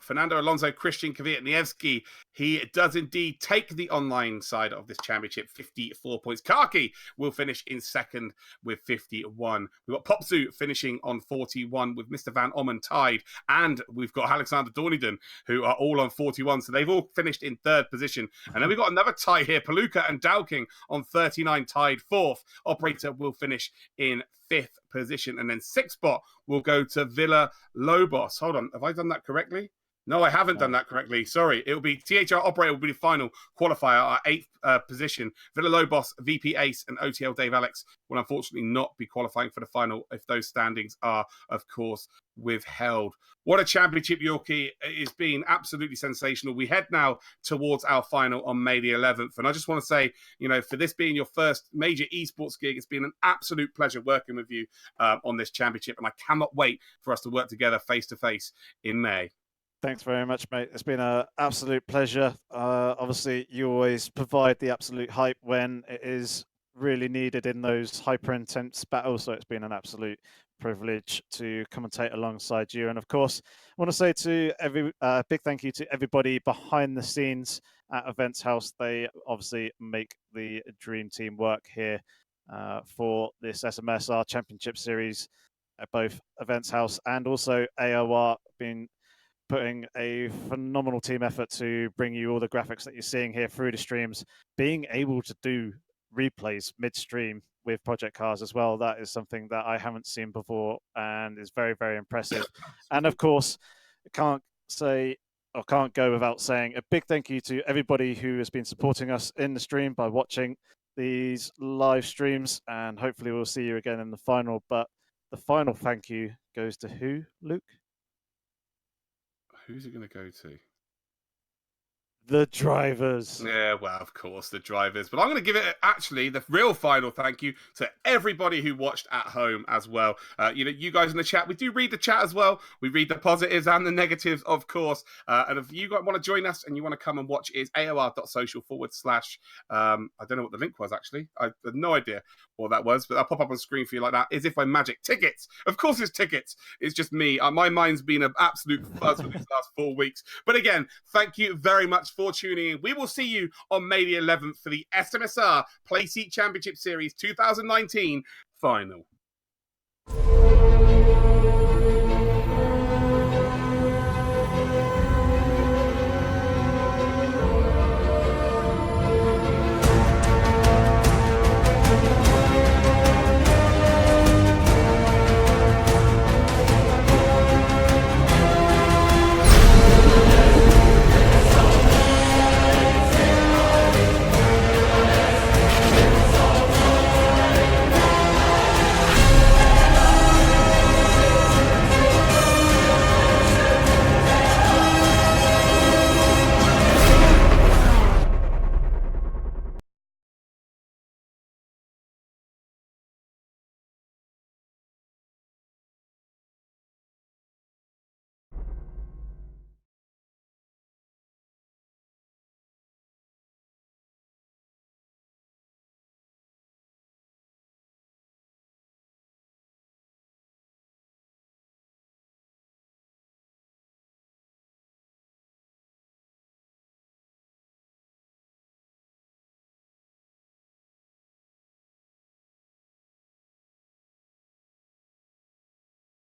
Fernando Alonso, Christian Kvyat-Nievski, he does indeed take the online side of this championship, 54 points. Kaki will finish in second with 51. We've got Popsu finishing on 41 with Mr. Van Ommen tied, and we've got Alexander Dorniden, who are all on 41, so they've all finished in 3rd position. And then we've got another tie here, Paluca and Dowking on 39 tied 4th. Operator will finish in 5th position, and then 6th spot will go to Villa Lobos. Hold on, have I done that correctly? No, I haven't done that correctly. Sorry. It'll be THR Operator will be the final qualifier, our 8th position. Villa Lobos, VP Ace, and OTL Dave Alex will unfortunately not be qualifying for the final if those standings are, of course, withheld. What a championship, Yorkie. It's been absolutely sensational. We head now towards our final on May the 11th. And I just want to say, for this being your first major esports gig, it's been an absolute pleasure working with you on this championship. And I cannot wait for us to work together face-to-face in May. Thanks very much, mate. It's been an absolute pleasure. Obviously, you always provide the absolute hype when it is really needed in those hyper-intense battles. So it's been an absolute privilege to commentate alongside you. And of course, I want to say to big thank you to everybody behind the scenes at Events House. They obviously make the dream team work here for this SMS-R Championship Series at both Events House and also AOR. Been putting a phenomenal team effort to bring you all the graphics that you're seeing here through the streams. Being able to do replays midstream with Project Cars as well, that is something that I haven't seen before and is very, very impressive. And of course, can't go without saying a big thank you to everybody who has been supporting us in the stream by watching these live streams, and hopefully we'll see you again in the final. But the final thank you goes to who, Luke? Who's it going to go to? The drivers. Yeah, well, of course, the drivers. But I'm going to give it, actually, the real final thank you to everybody who watched at home as well. You guys in the chat, we do read the chat as well. We read the positives and the negatives, of course. And if you want to join us and you want to come and watch, it's aor.social/ I don't know what the link was, actually. I have no idea what that was, but I'll pop up on the screen for you like that. As if by magic. Tickets. Of course it's tickets. It's just me. My mind's been an absolute fuzz for these last 4 weeks. But again, thank you very much for tuning in. We will see you on May the 11th for the SMS-R Playseat Championship Series 2019 final.